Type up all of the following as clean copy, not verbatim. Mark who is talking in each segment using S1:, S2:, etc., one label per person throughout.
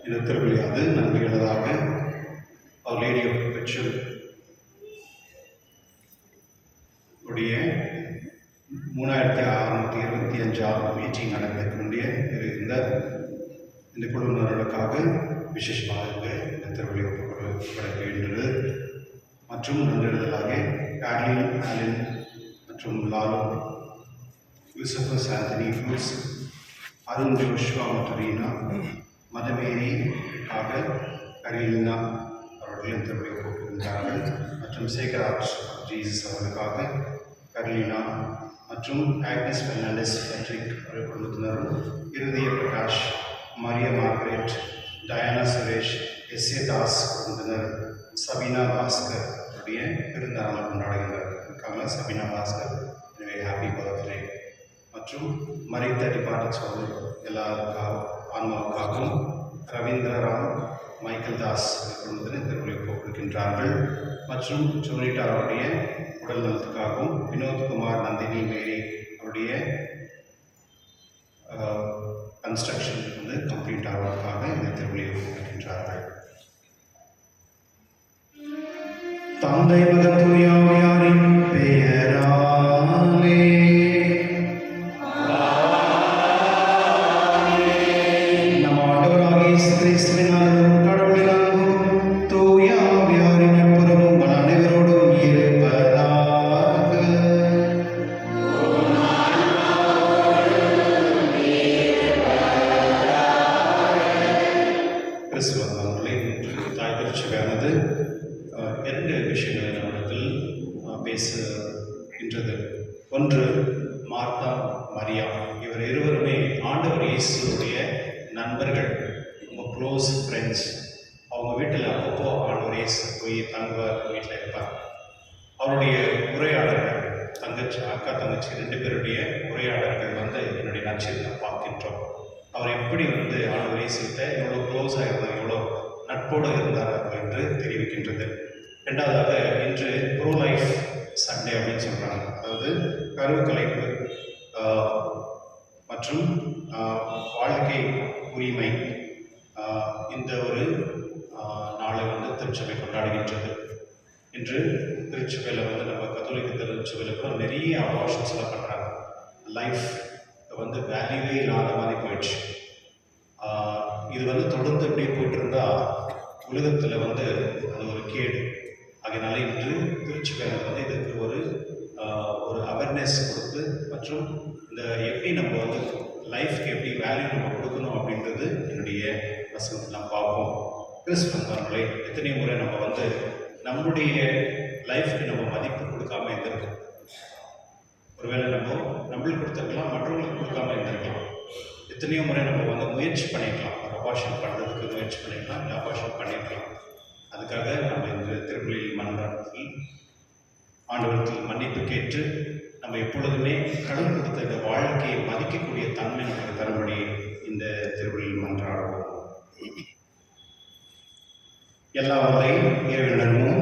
S1: இந்த திருவிளையாது நன்றியுள்ளதாக Our Lady of Perpetual உடைய 3625 meeting நடந்தக்கூடிய இந்த குழுவினர்களுக்காக விசேஷமாக இந்த திருவிழை ஒப்புக்கொள்ளப்படுகின்றது. மற்றும் நன்றியுள்ளதாக கார்லின் ஆலின் மற்றும் லாலோ யூசபஸ் ஆந்தனி ஃப்ரூஸ் அருண் ஜோஷுவா மற்றும் ரீனா மதமேரிக்காக கரீலினா அவர்கள் இந்த திருவிழை ஒப்புக்கொள்கின்றார்கள். மற்றும் சேகராஜ் ஜீசஸ் அவர்களுக்காக கரீலினா மற்றும் ஆக்னஸ் பெர்னாண்டஸ் பேட்ரிக் அவர்கள் குடும்பத்தினரும் Iruthaya Prakash Maria Margaret Diana Suresh S A Das குடும்பத்தினர் சபீனா பாஸ்கர் அவருடைய பிறந்தநாள் கொண்டாடுகின்றார்கள். சபீனா பாஸ்கர், எனவே ஹாப்பி பர்த்டே. மற்றும் மறைத்த டிபார்ட்மெண்ட் சோதர் எல்லாருக்காக ஆன்மாவுக்காகவும் ரவீந்திரராம் மைக்கேல் தாஸ் குடும்பத்தினர் திருவிழை ஒப்புக்கொள்கின்றார்கள். மற்றும் ஜோனிட்டா அவருடைய உடல் நலத்துக்காகவும் வினோத்குமார் நந்தினி மேரி அவருடைய கன்ஸ்ட்ரக்ஷன் கம்ப்ளீட் ஆவதற்காக இந்த திருவிழை ஒப்புக்கொள்கின்றார்கள். தந்தை மகன் தூய ஆவியாரின் பெயராலே நம் ஆண்டவராகிய இயேசு கிறிஸ்துவின் அருளும் கடவுளின் அன்பும் தூய ஆவியாரின் நட்புறவும் உங்கள் அனைவரோடும் இருப்பதாக. கிறிஸ்துவ நண்பர்களே, தாய் திருச்சபையானது இரண்டு விஷயங்களை நம்மிடத்தில் பேசுகின்றது. ஒன்று, மார்த்தா மரியா இவர் இருவருமே ஆண்டவர் இயேசுடைய நண்பர்கள், ரொம்ப க்ளோஸ் ஃப்ரெண்ட்ஸ். அவங்க வீட்டில் அப்பப்போ ஆண்டவர் இயேசு போய் தங்குவார், வீட்டில் இருப்பார். அவருடைய உரையாடல்கள், அக்கா தங்கச்சி 2 பேருடைய உரையாடல்கள் என்னுடைய நட்சத்திரம் பார்க்கின்றோம். அவர் எப்படி ஆண்டவர் இயேசுகிட்ட எவ்வளோ க்ளோஸாக இருந்தார், எவ்வளோ நட்போடு இருந்தார் என்று தெரிவிக்கின்றது. ரெண்டாவதாக, இன்று ப்ரோ லைஃப் சண்டே அப்படின்னு சொல்கிறாங்க. அதாவது கருக்கலைப்பு மற்றும் வாழ்க்கை உரிமை, இந்த ஒரு நாளை திருச்சபை கொண்டாடுகின்றது. இன்று திருச்சபையில் நம்ம கத்தோலிக்க திருச்சபையில் கூட நிறைய அபார்ஷன்ஸ்லாம் பண்ணுறாங்க. லைஃப் வேல்யூவே இல்லாத மாதிரி போயிடுச்சு. இது தொடர்ந்து இப்படியே போயிட்டு இருந்தால் உலகத்தில் அது ஒரு கேடு. அதனால இன்று திருச்சபையில் இதுக்கு ஒரு அவேர்னஸ் கொடுத்து மற்றும் இந்த எப்படி நம்ம லைஃப்க்கு எப்படி வேல்யூ நம்ம கொடுக்கணும் அப்படின்றது என்னுடைய வசனத்தில் நாம் பார்ப்போம். கிறிஸ்துவர்களே, எத்தனை முறை நம்ம நம்முடைய லைஃப்க்கு நம்ம மதிப்பு கொடுக்காம இருந்திருக்கோம். ஒருவேளை நம்மளுக்கு கொடுத்துருக்கலாம், மற்றவங்களுக்கு கொடுக்காம இருந்திருக்கலாம். எத்தனையோ முறை நம்ம முயற்சி பண்ணிக்கலாம், அபார்ஷன் பண்ணுறதுக்கு முயற்சி பண்ணிக்கலாம், இல்லை அபார்ஷன் பண்ணியிருக்கலாம். அதுக்காக நம்ம இந்த திருப்பலியில் மன்றாட்டத்தில் ஆண்டவரத்தில் மன்னிப்பு கேட்டு நம்ம எப்பொழுதுமே கடவுள் கொடுத்த இந்த வாழ்க்கையை மதிக்கக்கூடிய தன்மை நமக்கு தரும்படி இந்த திருப்பலியில் மன்றாடுவோம். எல்லா வரையும் இறைவனிடமும்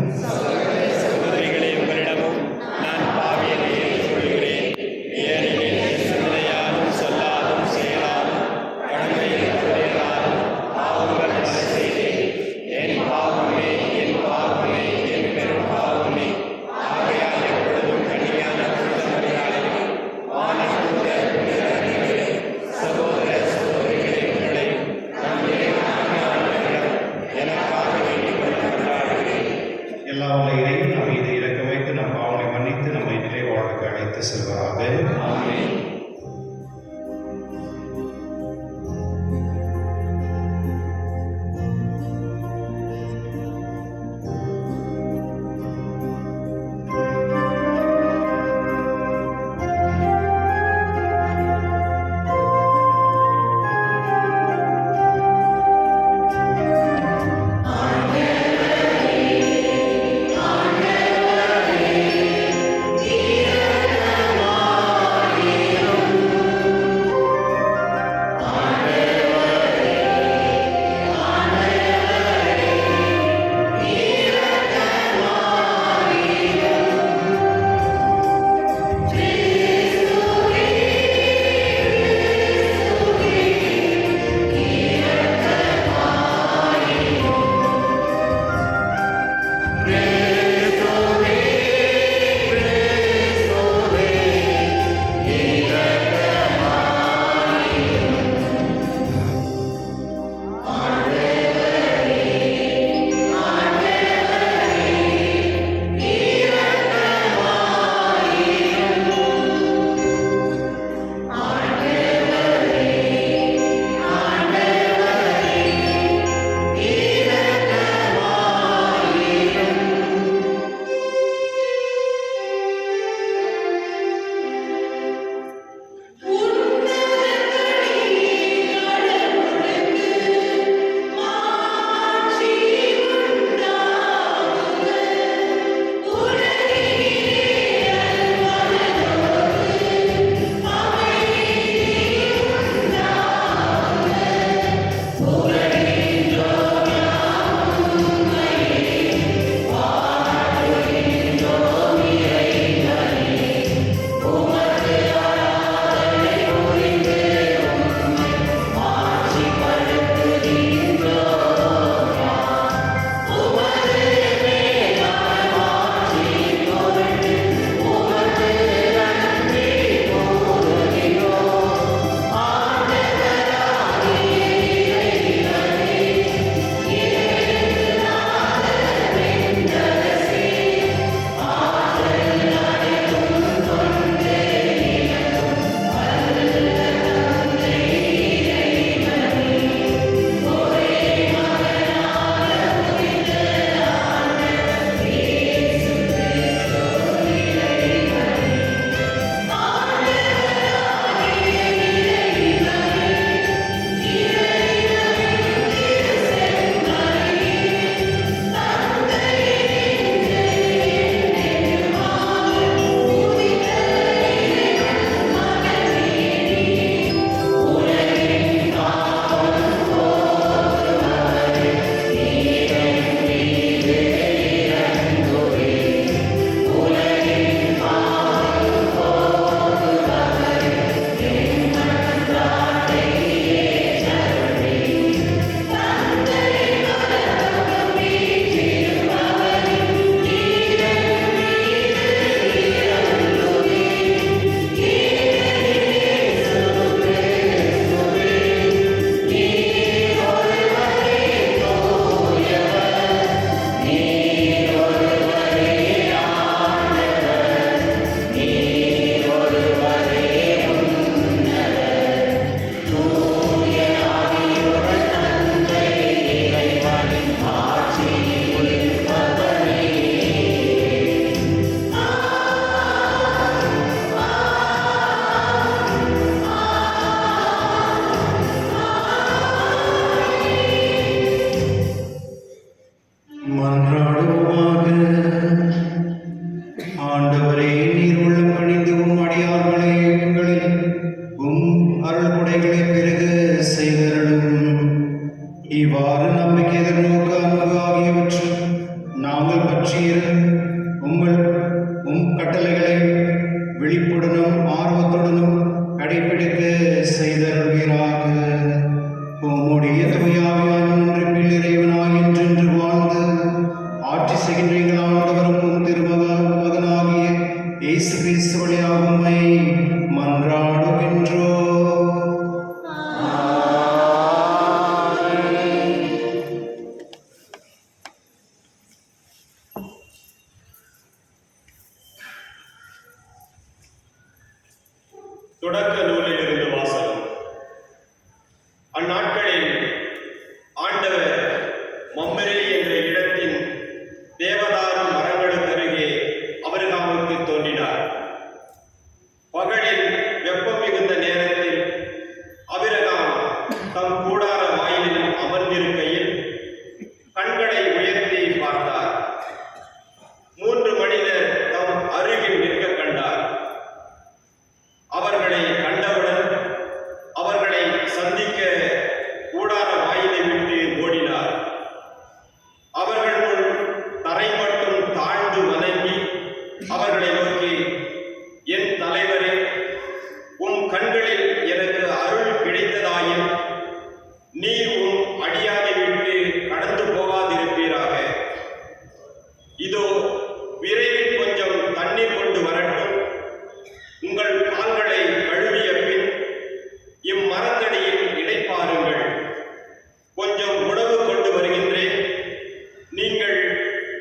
S1: நம்ம இதை இறக்க வைத்து நம் பாவனை மன்னித்து நம்ம இவ்வாறு நம்பிக்கை, எதிர்நோக்கு, அன்பு ஆகியவற்றில் நாங்கள் பற்றிய உம் கட்டளைகளை விழிப்புடனும் ஆர்வத்துடனும் கடைபிடிக்க செய்தருள்வீராக. உம்முடைய தூயாவியான ஒன்றில் இறைவனாய் என்றென்று வாழ்ந்து ஆட்சி செய்கின்ற ஆண்டவரும் உம் திருமகனாகிய இயேசு கிறிஸ்து வழியாக உம்மை மன்றாடுகின்றோம்.
S2: தொடக்க நூலிலிருந்து வாசகம். அந்நாட்களில் ஆண்டவர் மம்ரே என்ற இடத்தின் தேவதாரு மரங்களுக்கு அருகே ஆபிரகாமுக்கு தோன்றினார். பகலில் வெப்பம் மிகுந்த நேரத்தில் ஆபிரகாம் தம் கூடார வாயிலில் அமர்ந்திருக்கையில் கண்களை உயர்த்தி பார்த்தார். 3 மனிதர் தம் அருகில் நிற்க கண்டார். அவர்களை கண்டவுடன் அவர்களை சந்திக்க கூடார வாயிலை விட்டு ஓடினார். அவர்கள் முன் தரை மட்டும் தாழ்ந்து வணங்கி அவர்களை நோக்கி, என் தலைவரே, உம் கண்களில் எனக்கு அருள் கிடைத்ததாயின் நீர் உம் அடியானை விட்டு கடந்து போகாதிருப்பீராக. இதோ விரைவில் கொஞ்சம் தண்ணீர் கொண்டு வரட்டும். உங்கள் கால்களை கழுவிய பின் இம்மரத்தடியில் இளைப்பாருங்கள். கொஞ்சம் உணவு கொண்டு வருகின்றேன். நீங்கள்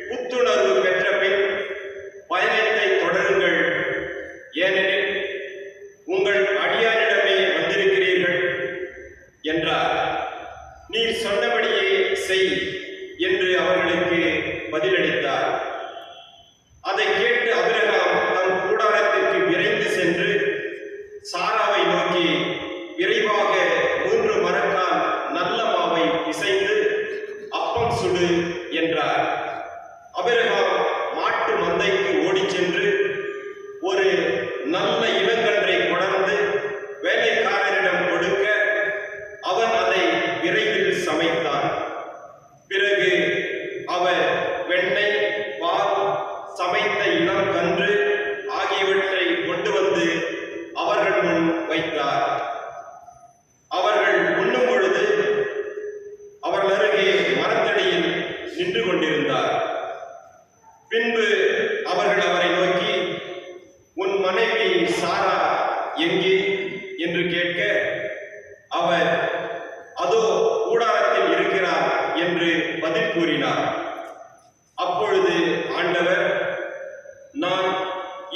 S2: புத்துணர்வு பெற்ற பின் பயணத்தை தொடருங்கள். ஏனெனில் உங்கள் அடியாரிடமே வந்திருக்கிறீர்கள் என்றார். நீர் சொன்னபடியே செய் என்று அவர்களுக்கு பதிலளித்தார். அதை கேட்டு ஆபிரகாம் தம் கூடாரத்திற்கு விரைந்து சென்று சாராவை நோக்கி, விரைவாக 3 மரக்கால் நல்ல மாவை பிசைந்து அப்பம் சுடு என்றார். ஆபிரகாம் மாட்டு மந்தைக்கு ஓடிச் சென்று ஒரு நல்ல இளங்கன்றை கொணர்ந்து வேலைக்காரரிடம் கொடுக்க அவன் அதை விரைவில் சமைத்தான். பிறகு அவர் வெண்ணெய், பால், சமைத்த இளம் கன்று ஆகியவற்றை கொண்டு வந்து அவர்கள் முன் வைத்தார். அவர்கள் உண்ணும் பொழுது அவர்கள் அருகே மரத்தடியில் நின்று கொண்டிருந்தார். பின்பு அவர்கள் அவரை நோக்கி, உன் மனைவி சாரா எங்கே என்று கேட்க, அவர் அதோ கூடாரத்தில் இருக்கிறார் என்று பதில் கூறினார். அப்பொழுது ஆண்டவர், நான்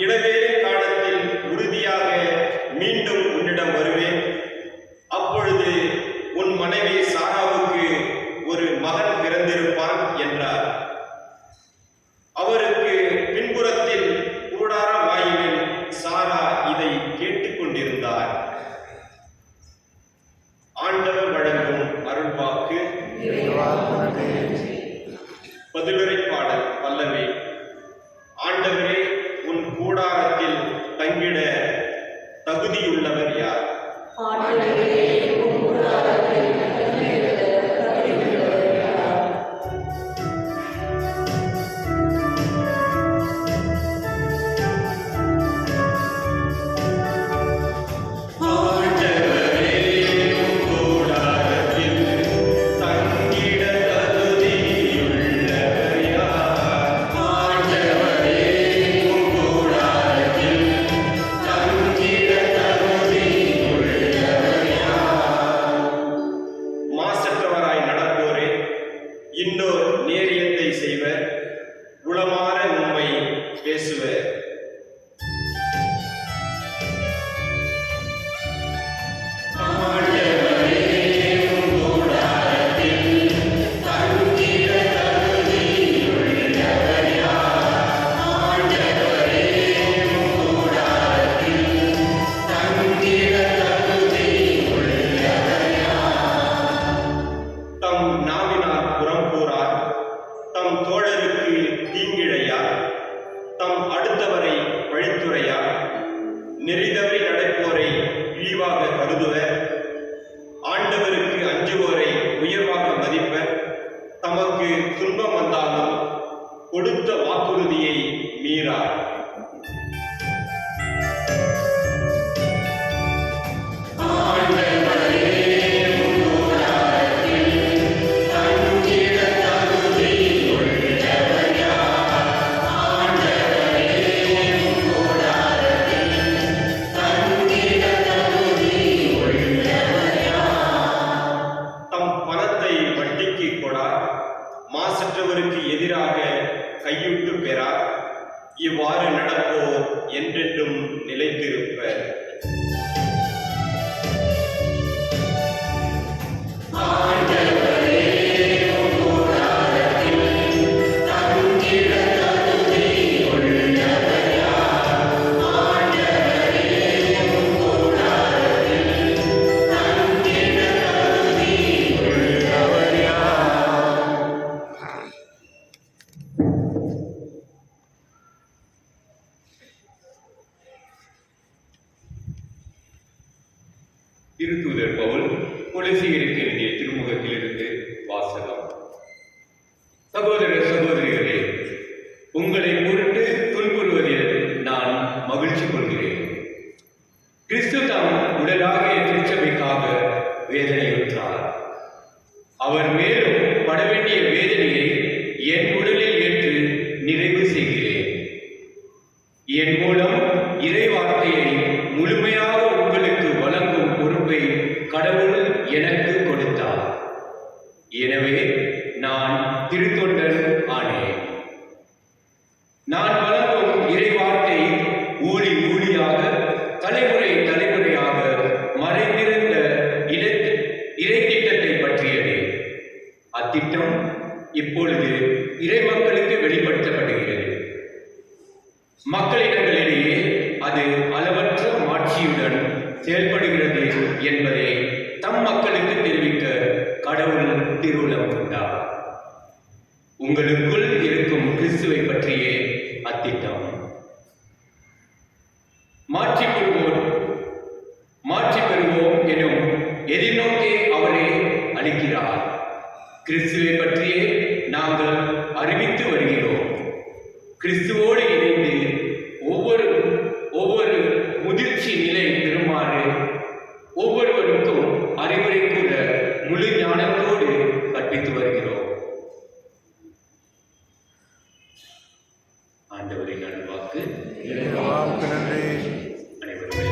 S2: இளவேலை காலத்தில் உறுதியாக மீண்டும் உன்னிடம் வருவேன். அப்பொழுது உன் மனைவி சாராவுக்கு ஒரு மகன் பிறந்திருப்பான் என்றார். அவருக்கு பின்புறத்தில் கூடார வாயிலில் சாரா இதை கேட்டுக்கொண்டிருந்தார். ஆண்டவர் வழங்கும் அருள்வாக்கு. பதிலுரை பாடல் பல்லவி. ஆண்டவரே, உன் கூடாரத்தில் தங்கிட தகுதியுள்ளவர் யார்?
S3: தங்கிட தகுதியுள்ளவர் யார்?
S2: தமக்கு துன்பம் வந்தாலும் கொடுத்த வாக்குறுதியை மீறார். மாசற்றவருக்கு எதிராக கையுட்டு பெறார். இவ்வாறு நடப்போர் என்றென்றும் நிலைத்திருப்பர்.
S3: திருத்தூதர் பவுல் கொலோசியருக்கு எழுதிய திருமுகத்திலிருந்து வாசகம். சகோதர சகோதரிகளே, உங்களை பொருட்டு துன்புறுவதில் நான் மகிழ்ச்சி கொள்கிறேன். கிறிஸ்து தாம் உடலாகிய திருச்சபைக்காக வேதனையுற்றார். அவர் மேலும் பட வேண்டிய வேதனையை என் உடலில் ஏற்று நிறைவு செய்கிறேன். என் மூலம் இறை வார்த்தையை முழுமையாக உங்களுக்கு வழங்கும் பொறுப்பை கடவுள் எனக்கு கொடுத்தார். எனவே நான் திருத்தொண்டன் ஆனேன். நான் வழங்கும் இறை வார்த்தை ஊழி ஊழியாக தலைமுறை தலைமுறையாக மறைந்திருந்த இறை திட்டத்தை பற்றியது. அத்திட்டம் இப்பொழுது இறை மக்களுக்கு வெளிப்படுத்தப்படுகிறது. மக்களிடங்களிடையே அது அளவற்ற மாட்சியுடன் செயல்படுகிறது என்பதை தம் மக்களுக்கு தெரிவிக்க கடவுள் திருவுளம் கொண்டார். உங்களுக்குள் இருக்கும் கிறிஸ்துவை பற்றியே அத்திட்டம். மாட்சி பெறுவோம் எனும் எதிர்நோக்கை அவரே அளிக்கிறார். கிறிஸ்துவை பற்றியே நாங்கள் அறிவித்து வருகிறோம். கிறிஸ்துவோடு இணைந்து ஒவ்வொரு முதிர்ச்சி நிலை பெறுமாறு ஒவ்வொருவருக்கும் அறிவுரை கூற முழு ஞானத்தோடு கற்பித்து வருகிறோம். ஆண்டவரின் அருள்வாக்கு. அனைவரும்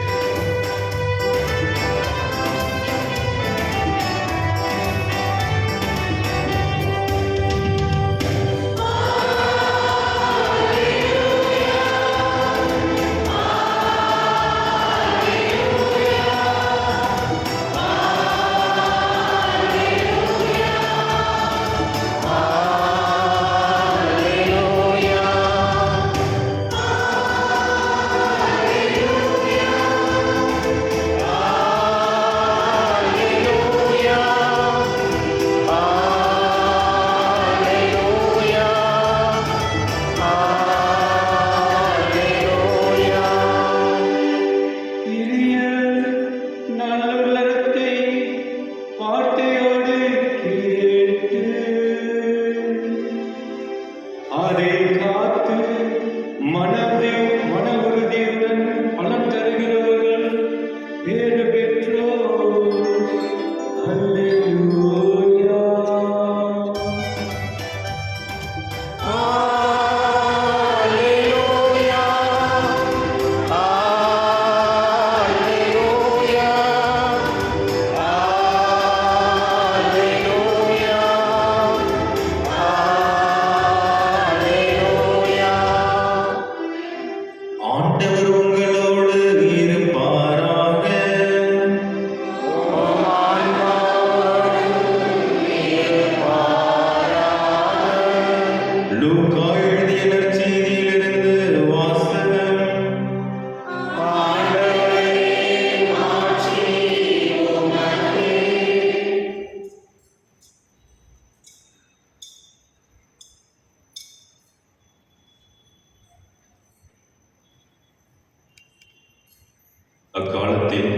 S4: அக்காலத்தில்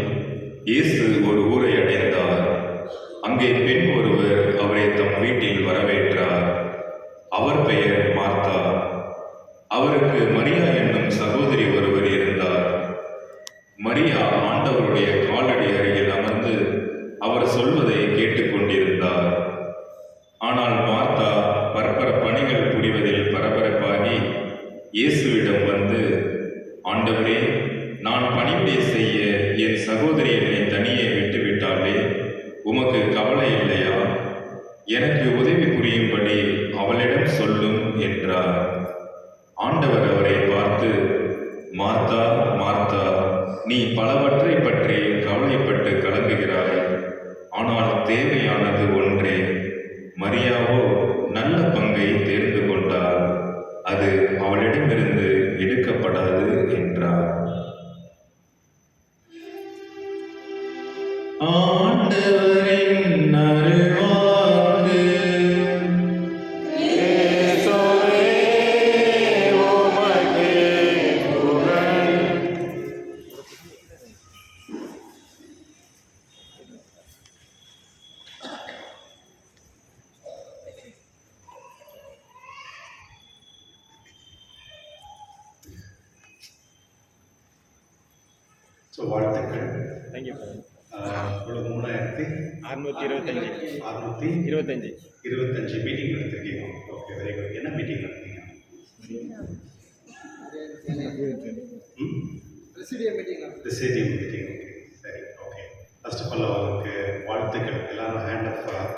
S4: இயேசு ஒரு ஊரை அடைந்தார். அங்கே பெண் ஒருவர் அவரை தம் வீட்டில் வரவேற்றார். அவர் பெயர் மார்த்தா. அவருக்கு மரியா என்னும் சகோதரி ஒருவர் இருந்தார். மரியா ஆண்டவருடைய காலடி அருகில் அமர்ந்து அவர் சொல்வதை கேட்டுக்கொண்டிருந்தார். ஆனால் மார்த்தா பற்பல பணிகள் புரிவதில் பரபரப்பாகி இயேசுவிடம் வந்து, ஆண்டவரே, நான் பணிவிடை செய்ய என் சகோதரி என்னை தனியே விட்டுவிட்டாளே, உமக்கு கவலை இல்லையா? எனக்கு உதவி புரியும்படி அவளிடம் சொல்லும் என்றார். ஆண்டவர் அவரை பார்த்து, மார்த்தா, மார்த்தா, நீ பலவற்றை பற்றி கவலைப்பட்டு கலங்குகிறாய். ஆனால் தேவையானது ஒன்றே. மரியாவோ நல்ல பங்கை தேர்ந்து கொண்டார். அது அவளிடமிருந்து எடுக்கப்படாது என்றார். ஆண்டவரின் அருள்வாக்கு.
S1: ஸோ வாழ்த்துக்கள்.
S2: தேங்க்யூ.
S1: உங்களுக்கு 3625 மீட்டிங் நடத்திருக்கீங்க. Okay, very good. என்ன மீட்டிங் நடத்தீங்க? ரெசிடியம் மீட்டிங். ஓகே, சரி, ஓகே. ஃபர்ஸ்ட் ஆஃப் ஆல் அவருக்கு வாழ்த்துக்கள். எல்லாரும் ஹேண்ட் ஆஃப்.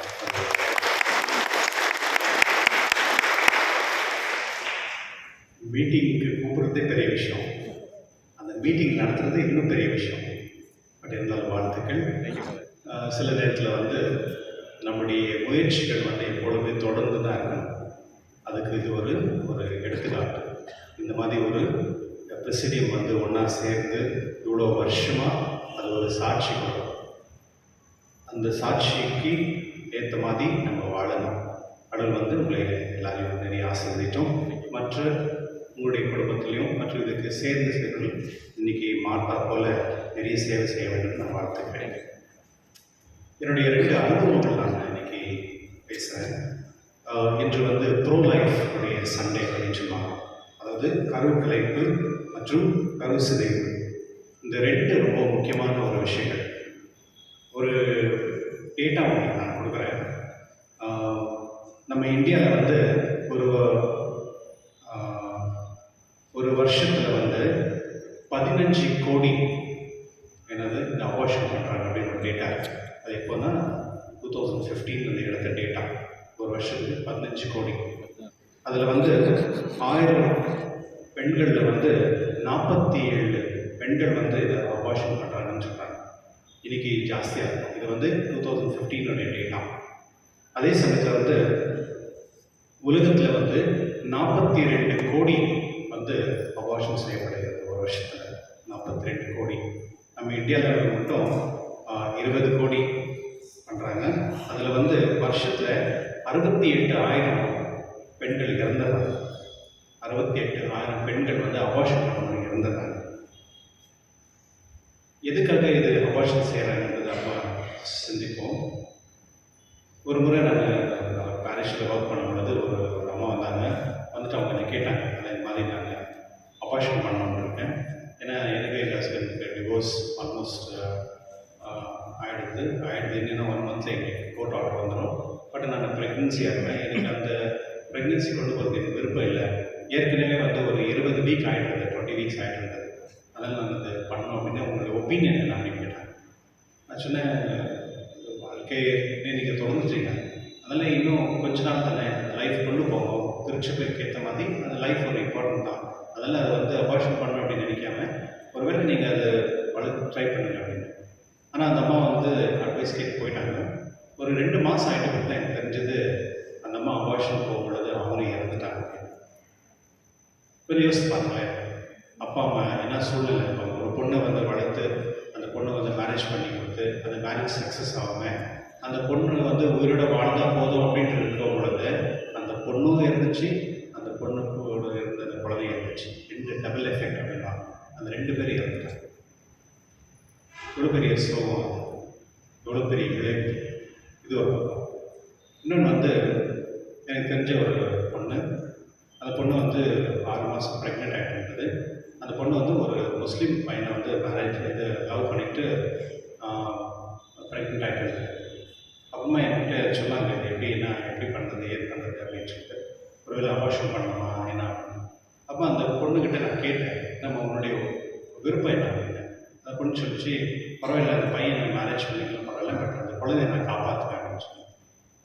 S1: மீட்டிங்க்கு கூப்பிட்றதே பெரிய விஷயம், அந்த மீட்டிங் நடத்துறது இன்னும் பெரிய விஷயம். பட் இருந்தாலும் வாழ்த்துக்கள். சில நேரத்தில் வந்து நம்முடைய முயற்சிகள் வந்து எப்பொழுதுமே தொடர்ந்து தான் இருக்கணும். அதுக்கு இது ஒரு எடுத்துக்காட்டு. இந்த மாதிரி ஒரு பிரசிடியம் வந்து ஒன்றா சேர்ந்து இவ்வளோ வருஷமாக அது ஒரு சாட்சி கொடுக்கும். அந்த சாட்சிக்கு ஏற்ற மாதிரி நம்ம வாழணும். கடவுள் வந்து உங்களை எல்லாரையும் நிறைய ஆசீர்வதித்தோம். மற்ற உங்களுடைய குடும்பத்திலையும் மற்ற இதுக்கு சேர்ந்து இன்னைக்கு மார்த்தா போல நிறைய சேவை செய்ய வேண்டும் நான் வாழ்த்துக்கிறேன். என்னுடைய 2 அனுபவங்கள் நான் இன்னைக்கு பேசுகிறேன். இன்று வந்து ப்ரோ லைஃப் உடைய சண்டே அப்படின்னு சொல்லுவாங்க. அதாவது கரு கலைப்பு மற்றும் கரு சிதைவு, இந்த 2 ரொம்ப முக்கியமான ஒரு விஷயங்கள். ஒரு டேட்டா உங்களுக்கு நான் கொடுக்குறேன். நம்ம இந்தியாவில் வந்து ஒரு வருஷத்தில் வந்து 15 கோடி என்னது இந்த அபார்ஷன் பண்ணுறாங்க அப்படின்னு ஒரு டேட்டா. அது எப்போன்னா 2015 எடுத்த டேட்டா. ஒரு வருஷத்துக்கு 15 கோடி. அதில் வந்து 1000 பெண்களில் வந்து 47 பெண்கள் வந்து இதை அபார்ஷன் பண்ணுறாங்கன்னு சொல்கிறாங்க. இன்றைக்கி ஜாஸ்தியாக இருக்கும். இது வந்து 2015 டேட்டா. அதே சமயத்தில் வந்து உலகத்தில் வந்து 42 கோடி வந்து அபார்ஷன் செய்யப்படுகிறது ஒரு வருஷத்தில். 42 கோடி. நம்ம இந்தியாவில் மட்டும் 20 கோடி பண்ணுறாங்க. அதில் வந்து வருஷத்தில் 68,000 பெண்கள் இறந்துடுறாங்க. 68,000 பெண்கள் வந்து அபார்ஷன் பண்ண இறந்துடுறாங்க. எதுக்காக இது அபார்ஷன் செய்கிறாங்கன்றது நம்ம சிந்திப்போம். ஒரு முறை நாங்கள் பாரிஸில் ஒர்க் பண்ணும்பொழுது ஒரு அம்மா வந்துட்டு அவங்க என்னை கேட்டாங்க, இந்த மாதிரி நாங்கள் அபார்ஷன் பண்ணணும்னு இருக்கேன். ஏன்னா எனக்கு எங்கள் ஹஸ்பண்டுக்கு டிவோர்ஸ் ஆல்மோஸ்ட் ஆகிடுது. இன்னும் 1 மந்த்தில் எங்களுக்கு கோர்ட் ஆர்டர் வந்துடும். பட் நான் ப்ரெக்னென்சியாக இருக்கேன். எனக்கு அந்த ப்ரெக்னென்சி கொண்டு போகிறதுக்கு எனக்கு விருப்பம் இல்லை. ஏற்கனவே வந்து ஒரு 20 வீக் ஆகிடுறது, 20 வீக்ஸ் ஆகிடுறது. அதனால் நான் அது பண்ணணும் அப்படின்னு உங்களுடைய ஒப்பீனியன் என்ன அப்படின்னு கேட்டாங்க. நான் சொன்னேன், வாழ்க்கையை நீங்கள் தொடர்ந்துட்டீங்க, அதனால் இன்னும் கொஞ்ச நாள் தானே லைஃப் கொண்டு போகும். திருச்சபைக்கு ஏற்ற மாதிரி அந்த லைஃப் ஒரு இம்பார்ட்டன்ட் தான். அதனால் அதை வந்து அபார்ஷன் பண்ணணும் அப்படின்னு நினைக்காம ஒருவேளை நீங்கள் அதை ட்ரை பண்ணுங்க அப்படின்னு. ஆனால் அந்த அம்மா வந்து அட்வைஸ் கேட்டு போயிட்டாங்க. ஒரு 2 மாதம் ஆகிட்டு தான் எனக்கு தெரிஞ்சது அந்த அம்மா அபார்ஷன் போகும்பொழுது அவங்களும் இறந்துட்டாங்க. பெரிய யோசிச்சு பாருங்களேன், அப்பா அம்மா என்ன சூழ்நிலை இருப்பாங்க. ஒரு பொண்ணை வந்து வளர்த்து அந்த பொண்ணை வந்து மேரேஜ் பண்ணி கொடுத்து அந்த மேரேஜ் சக்ஸஸ் ஆகாமல் அந்த பொண்ணு வந்து உயிரோட வாழ்ந்தால் போதும் அப்படின்ட்டு இருக்கிற பொழுது அந்த பொண்ணும் இருந்துச்சு, அந்த பொண்ணுக்கூட இருந்த அந்த குழந்தையும் இருந்துச்சு. 2 டபுள் எஃபெக்ட் அப்படின்னா அந்த 2 பேரும் இறந்துட்டாங்க. இவ்வளோ பெரிய சோகம், இவ்வளோ பெரிய இழப்பு. இது ஒரு பக்கம். இன்னொன்று வந்து எனக்கு தெரிஞ்ச ஒரு பொண்ணு பொண்ணு. அந்த பொண்ணு வந்து 6 மாதம் ப்ரெக்னென்ட் ஆகிட்டு இருந்தது. அந்த பொண்ணு வந்து ஒரு முஸ்லீம் பையனை வந்து லவ் பண்ணிவிட்டு ப்ரெக்னென்ட் ஆகிட்டு இருந்தது. அப்புறமா என்கிட்ட சொன்னாங்க, இது எப்படி பண்ணுறது, ஏது பண்ணுறது அப்படின்னு சொல்லிட்டு. ஒருவேளை அபார்ஷன் பண்ணணுமா என்ன அப்படின்னு. அப்போ அந்த பொண்ணுக்கிட்ட நான் கேட்டேன், நம்ம உன்னுடைய விருப்பம் என்ன அப்படின்னு. அந்த பொண்ணு சொல்லிச்சு, பரவாயில்ல அந்த பையனை மேரேஜ் பண்ணிக்கலாம் பரவாயில்ல, பட் அந்த குழந்தைய நான் காப்பாற்றுவேன் அப்படின்னு சொல்லி.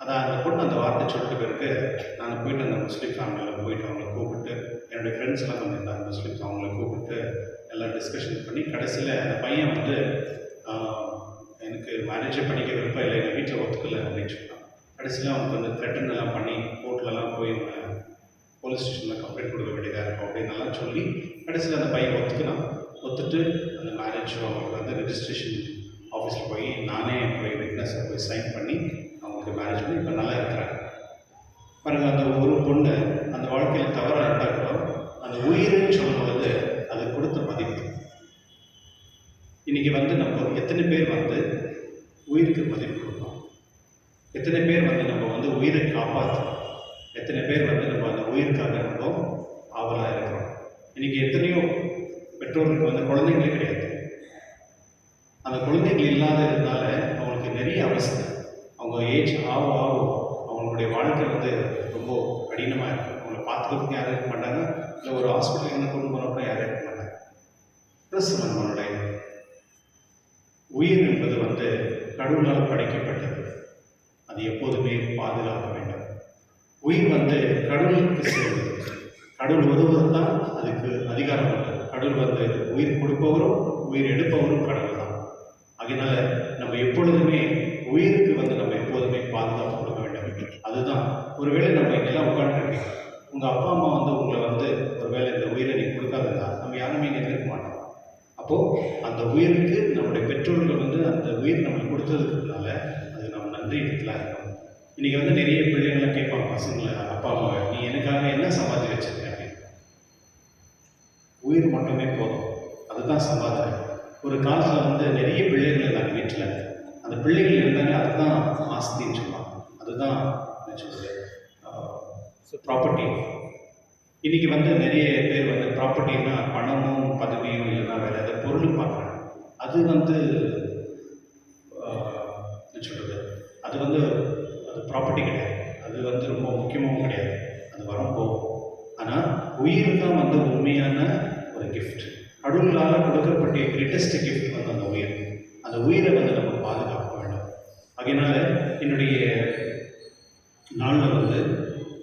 S1: அதான் அந்த பொண்ணு அந்த வார்த்தை சொல்லிட்டு பிறகு நான் போயிட்டு அந்த முஸ்லீம் ஃபேமிலியில் போயிட்டு அவங்களை கூப்பிட்டு, என்னுடைய ஃப்ரெண்ட்ஸ் எல்லாம் வந்திருந்தாங்க முஸ்லீம்ஸ், அவங்கள கூப்பிட்டு எல்லாம் டிஸ்கஷன் பண்ணி கடைசியில் அந்த பையன் வந்து எனக்கு மேரேஜே பண்ணிக்க விருப்பம் இல்லை, எங்கள் வீட்டில் ஒத்துக்கலை அப்படின்னு சொன்னான். கடைசியில் அவனுக்கு வந்து த்ரெட்டன் எல்லாம் பண்ணி கோர்ட்லலாம் போய் போலீஸ் ஸ்டேஷனில் கம்ப்ளைண்ட் கொடுக்க வேண்டியதாக இருக்கும் அப்படின்னலாம் சொல்லி கடைசியில் அந்த பையன் ஒத்துட்டு அந்த மேரேஜ் அவங்களுக்கு வந்து ரெஜிஸ்ட்ரேஷன் ஆஃபீஸில் போய் நானே போய் விட்னஸை போய் சைன் பண்ணி அவங்களுக்கு மேரேஜ் பண்ணி இப்போ நல்லா இருக்கிறாங்க. பாருங்க, அந்த ஒரு பொண்ணு அந்த வாழ்க்கையில் தவறாக இருந்தால் கூட அந்த உயிர்னு சொல்லும் பொழுது அது கொடுத்த மதிப்பு. இன்றைக்கி வந்து நம்ம எத்தனை பேர் வந்து உயிருக்கு மதிப்பு கொடுப்போம், எத்தனை பேர் வந்து நம்ம வந்து உயிரை காப்பாற்றணும், எத்தனை பேர் வந்து நம்ம அந்த உயிருக்காக நம்ம ஆவலாக இருக்கிறோம். இன்றைக்கி எத்தனையோ பெற்றோர்களுக்கு வந்து குழந்தைங்களே கிடையாது. அந்த குழந்தைகள் இல்லாததுனால அவங்களுக்கு நிறைய அவசரம். அவங்க ஏஜ் ஆகும் அவங்களுடைய வாழ்க்கை வந்து ரொம்ப கடினமாக இருக்கும். அவங்கள பார்த்துக்கிறதுக்கு யாரும் இருக்க மாட்டாங்க, இல்லை ஒரு ஹாஸ்பிட்டல் என்ன கொண்டு போனப்போ யாரும் இருக்க மாட்டாங்க. ப்ளஸ் நம்மளுடைய உயிர் என்பது வந்து கடவுளால் படைக்கப்பட்டது, அது எப்போதுமே பாதுகாக்க வேண்டும். உயிர் வந்து கடவுளுக்கு சேர்ந்தது. கடவுள் ஒருவர் தான் அதுக்கு அதிகாரம் உண்டு. கடவுள் வந்து உயிர் கொடுப்பவரும் உயிர் எடுப்பவரும் கடவுள் தான். அதனால நம்ம எப்பொழுதுமே உயிருக்கு வந்து நம்ம எப்போதுமே பாதுகாப்பு கொடுக்க வேண்டும். அதுதான், ஒருவேளை நம்ம இங்கெல்லாம் உட்காந்துருக்கீங்க, உங்கள் அப்பா அம்மா வந்து உங்களை வந்து ஒருவேளை இந்த உயிரை நீ கொடுக்காதுன்னா நம்ம யாருமே இங்கே இருக்க மாட்டோம். அப்போது அந்த உயிருக்கு நம்முடைய பெற்றோர்கள் வந்து அந்த உயிர் நம்மளுக்கு கொடுத்ததுக்குனால அது நம்ம நன்றி இடத்துல இருக்கணும். இன்றைக்கி வந்து நிறைய பிள்ளைங்களாம் கேட்பாங்க பசங்களை, அப்பா அம்மாவை, நீ எனக்காக என்ன சம்பாதிச்சு வச்சிருக்க அப்படின்னு. உயிர் மட்டுமே போதும், அதுதான் சம்பாதிக்கிறேன். ஒரு காலத்தில் வந்து நிறைய பிள்ளைகள் இருந்தாங்க வீட்டில், அந்த பிள்ளைகள் இருந்தாங்க, அதுதான் ஆஸ்தின்னு சொல்லுவாங்க, அதுதான் என்ன சொல்கிறது ப்ராப்பர்ட்டி. இன்றைக்கி வந்து நிறைய பேர் வந்து ப்ராப்பர்ட்டின்னா பணமும் பதவியும் இல்லைன்னா வேறு ஏதாவது பொருளும் பார்க்குறாங்க. அது வந்து என்ன சொல்கிறது, அது வந்து அது ப்ராப்பர்ட்டி கிடையாது, அது வந்து ரொம்ப முக்கியமாகவும் கிடையாது, அது வரும் போகும். ஆனால் உயிர் தான் வந்து உண்மையான ஒரு கிஃப்ட். கடவுளால் கொடுக்கப்பட்ட கிரேட்டஸ்ட் கிஃப்ட் வந்து அந்த உயிர். அந்த உயிரை வந்து நம்ம பாதுகாக்க வேண்டும். அதனால என்னுடைய நாளில் வந்து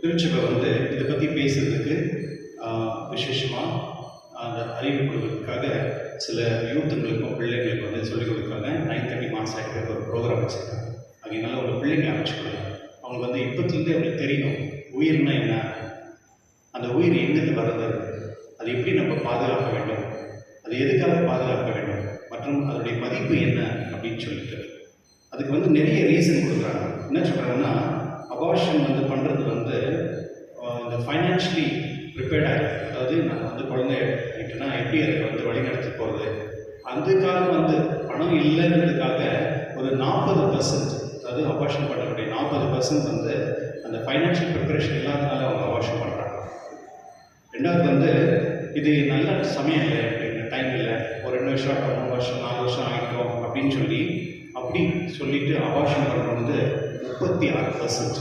S1: திருச்சபை வந்து இதை பற்றி பேசுறதுக்கு விசேஷமாக அந்த அறிவு கொடுக்கறதுக்காக சில யூத்துங்களுக்கும் பிள்ளைங்களுக்கும் வந்து சொல்லிக் கொடுக்குறாங்க. 9:30 மாஸ் ஆகிட்டு ஒரு ப்ரோக்ராம் வச்சுருக்காங்க. அதனால ஒரு பிள்ளைங்களை அமைச்சுக்கொள்ளுங்க. அவங்களுக்கு வந்து இப்போத்துலேருந்தே அவங்களுக்கு தெரியணும் உயிர்னா என்ன, அந்த உயிர் எங்கிருந்து வருது, அது எப்படி நம்ம பாதுகாக்க வேண்டும், அது எதுக்காக பாதுகாக்க வேண்டும், மற்றும் அதனுடைய மதிப்பு என்ன அப்படின்னு சொல்லிட்டு அதுக்கு வந்து நிறைய ரீசன் கொடுக்குறாங்க. என்ன சொல்கிறாங்கன்னா, அபார்ஷன் வந்து பண்ணுறது வந்து இந்த ஃபைனான்ஷியலி ப்ரிப்பேர்ட் ஆகிடும். அதாவது நான் வந்து குழந்தைய ஆகிட்டுனா எப்படி அதை வந்து வழிநடத்தி போகிறது, அதுக்காக வந்து பணம் இல்லைன்றதுக்காக ஒரு 40%, அதாவது அபார்ஷன் பண்ணக்கூடிய 40% வந்து அந்த ஃபைனான்ஷியல் ப்ரிப்பரேஷன் இல்லாதனால அவங்க அபார்ஷன் பண்ணுறாங்க. ரெண்டாவது வந்து இது நல்ல சமயம் இல்லை, டைம் இல்லை, ஒரு 2 வருஷம் 3 வருஷம் 4 வருஷம் ஆகிட்டோம் அப்படின்னு சொல்லிட்டு அபார்ஷன் பண்ணுறது வந்து 36%.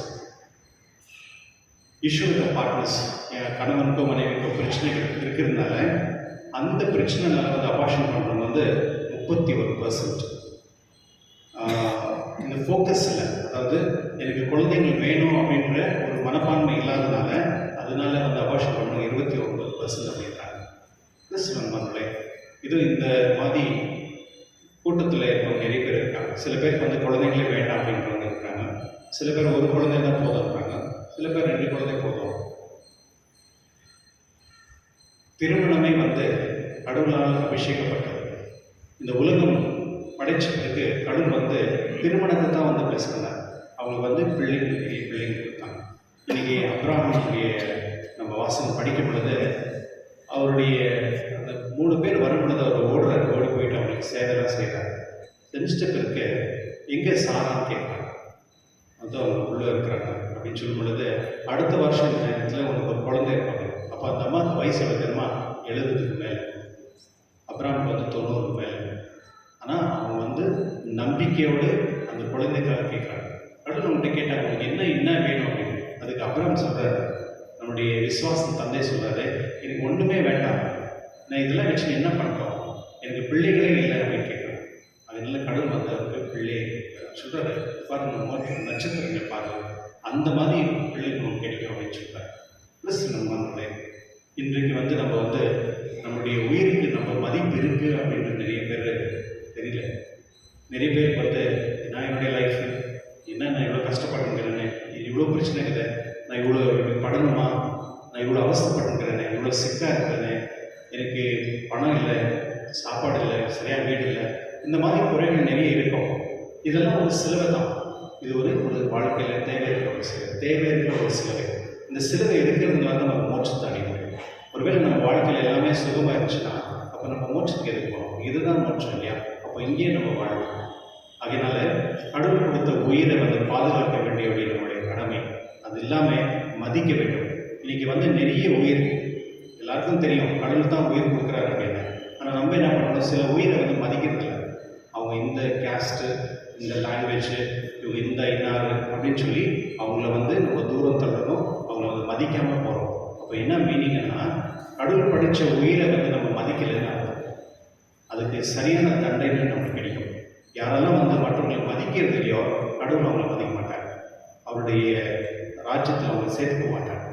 S1: இஷ்யூ வித் பார்ட்னர்ஸ், என் கணவனுக்கோ மனைவிக்கோ பிரச்சனைகள் இருக்கிறதுனால அந்த பிரச்சனைனால வந்து அபார்ஷன் பண்ணுறது வந்து 31%. இந்த ஃபோக்கஸ் இல்லை, அதாவது எனக்கு குழந்தைகள் வேணும் அப்படின்ற ஒரு மனப்பான்மை இல்லாதனால அதனால வந்து அபார்ஷன் பண்ணணும் 29% அப்படின்றாங்க. ப்ளஸ் நம்மளே இது இந்த மாதிரி கூட்டத்தில் இருக்கவங்க நிறைய பேர் இருக்காங்க. சில பேருக்கு வந்து குழந்தைங்களே வேண்டாம் அப்படின்றவங்க இருக்காங்க. சில பேர் ஒரு குழந்தை தான் போதும் இருக்காங்க. சில பேர் 2 குழந்தை போதும். திருமணமே வந்து கடவுளால் அபிஷேகப்பட்டது. இந்த உலகம் படைச்சதுக்கு கடவுள் வந்து திருமணத்தை தான் வந்து பேசுகிறாங்க. அவங்களுக்கு வந்து பெரிய பிள்ளைங்க கொடுத்தாங்க. இன்றைக்கி அப்ராஹாமுடைய நம்ம வாசகம் படிக்கும் பொழுது அவருடைய அந்த 3 பேர் வரும் பொழுது அவர் ஓடி போயிட்டு அவங்களுக்கு சேவைலாம் செய்கிறார். செஞ்சிட்ட பிறகு எங்கே சாரான்னு கேட்குறாங்க. வந்து அவங்க உள்ளே இருக்கிறாங்க. அப்படின்னு சொல்லும் பொழுது, அடுத்த வருஷம் இந்த நேரத்தில் உனக்கு ஒரு குழந்தை இருப்பாங்க. அப்போ அந்த அம்மாவுக்கு வயசு எவ்வளோ தெரியுமா? 70க்கு மேலே. அப்ராமுக்கு வந்து 90க்கு மேலே. ஆனால் அவங்க வந்து நம்பிக்கையோடு அந்த குழந்தைக்காக கேட்குறாங்க. அடுத்து நம்மகிட்ட கேட்டாங்க, உங்களுக்கு என்ன வேணும் அப்படின்னு. அதுக்கு அப்ராம் சொல்கிறார், நம்முடைய விசுவாசம் தந்தை சொல்கிறாரு, எனக்கு ஒன்றுமே வேண்டாம், நான் இதெல்லாம் வச்சு என்ன பண்ணுறோம், எனக்கு பிள்ளைகளே இல்லை அப்படின்னு கேட்குறேன். அதனால கடவுள் வந்து அவருக்கு பிள்ளை சொல்கிறாரு, பாருங்க நட்சத்திரங்கள் பாருங்க, அந்த மாதிரி பிள்ளைகள் நமக்கு கிடைக்கும் அப்படின்னு சொல்கிறார். ப்ளஸ் நம்ம இன்றைக்கு வந்து நம்ம வந்து நம்முடைய உயிருக்கு நம்ம மதிப்பு இருக்குது அப்படின்னு நிறைய பேர் தெரியல. நிறைய பேருக்கு வந்து நான் என்னுடைய லைஃப் என்ன, நான் இவ்வளோ கஷ்டப்பட்டுங்கிறேனே, இவ்வளோ பிரச்சனை இருக்குது, நான் இவ்வளோ படணுமா, நான் இவ்வளோ அவசரப்பட்டுங்கிறேனே, இவ்வளோ சிக்காக இருக்கிறேனே, எனக்கு பணம் இல்லை, சாப்பாடு இல்லை, சரியாக வீடு இல்லை, இந்த மாதிரி குறைகள் நிறைய இருக்கும். இதெல்லாம் ஒரு சிலுவை தான். இது ஒரு வாழ்க்கையில் தேவை இருக்கிற ஒரு சிலுவை. இந்த சிலுவை இருக்கிறதுனால தான் நம்ம மோட்சத்தை அடைய முடியும். ஒருவேளை நம்ம வாழ்க்கையில் எல்லாமே சுகமாக இருந்துச்சுன்னா அப்போ நம்ம மோட்சத்துக்கு எதுக்கு போகணும்? இதுதான் மோட்சம் இல்லையா? அப்போ இங்கேயே நம்ம வாழணும். அதனால கடவுள் கொடுத்த உயிரை வந்து பாதுகாக்க வேண்டிய நம்முடைய கடமை. அது இல்லாமல் மதிக்க வேண்டும். இன்னைக்கு வந்து நிறைய உயிர் எல்லாருக்கும் தெரியும், கடவுள் தான் உயிர் கொடுக்குறாரு அப்படின்னு. ஆனால் நம்ம என்ன பண்ணுறோம், சில உயிரை வந்து மதிக்கிறது இல்லை. அவங்க இந்த கேஸ்ட்டு, இந்த லாங்குவேஜு, இவங்க இந்த இன்னாரு அப்படின்னு சொல்லி அவங்கள வந்து நம்ம தூரம் தள்ளணும், அவங்கள வந்து மதிக்காமல் போகிறோம். அப்போ என்ன மீனிங்னா, கடவுள் படித்த உயிரை வந்து நம்ம மதிக்கலைன்னா அதுக்கு சரியான தண்டனை நமக்கு கிடைக்கும். யாரெல்லாம் வந்து மற்றவங்களை மதிக்கிறது இல்லையோ, கடவுள் அவங்களை மதிக்க மாட்டாங்க, அவருடைய ராஜ்யத்தில் அவங்க சேர்த்துக்க மாட்டாங்க.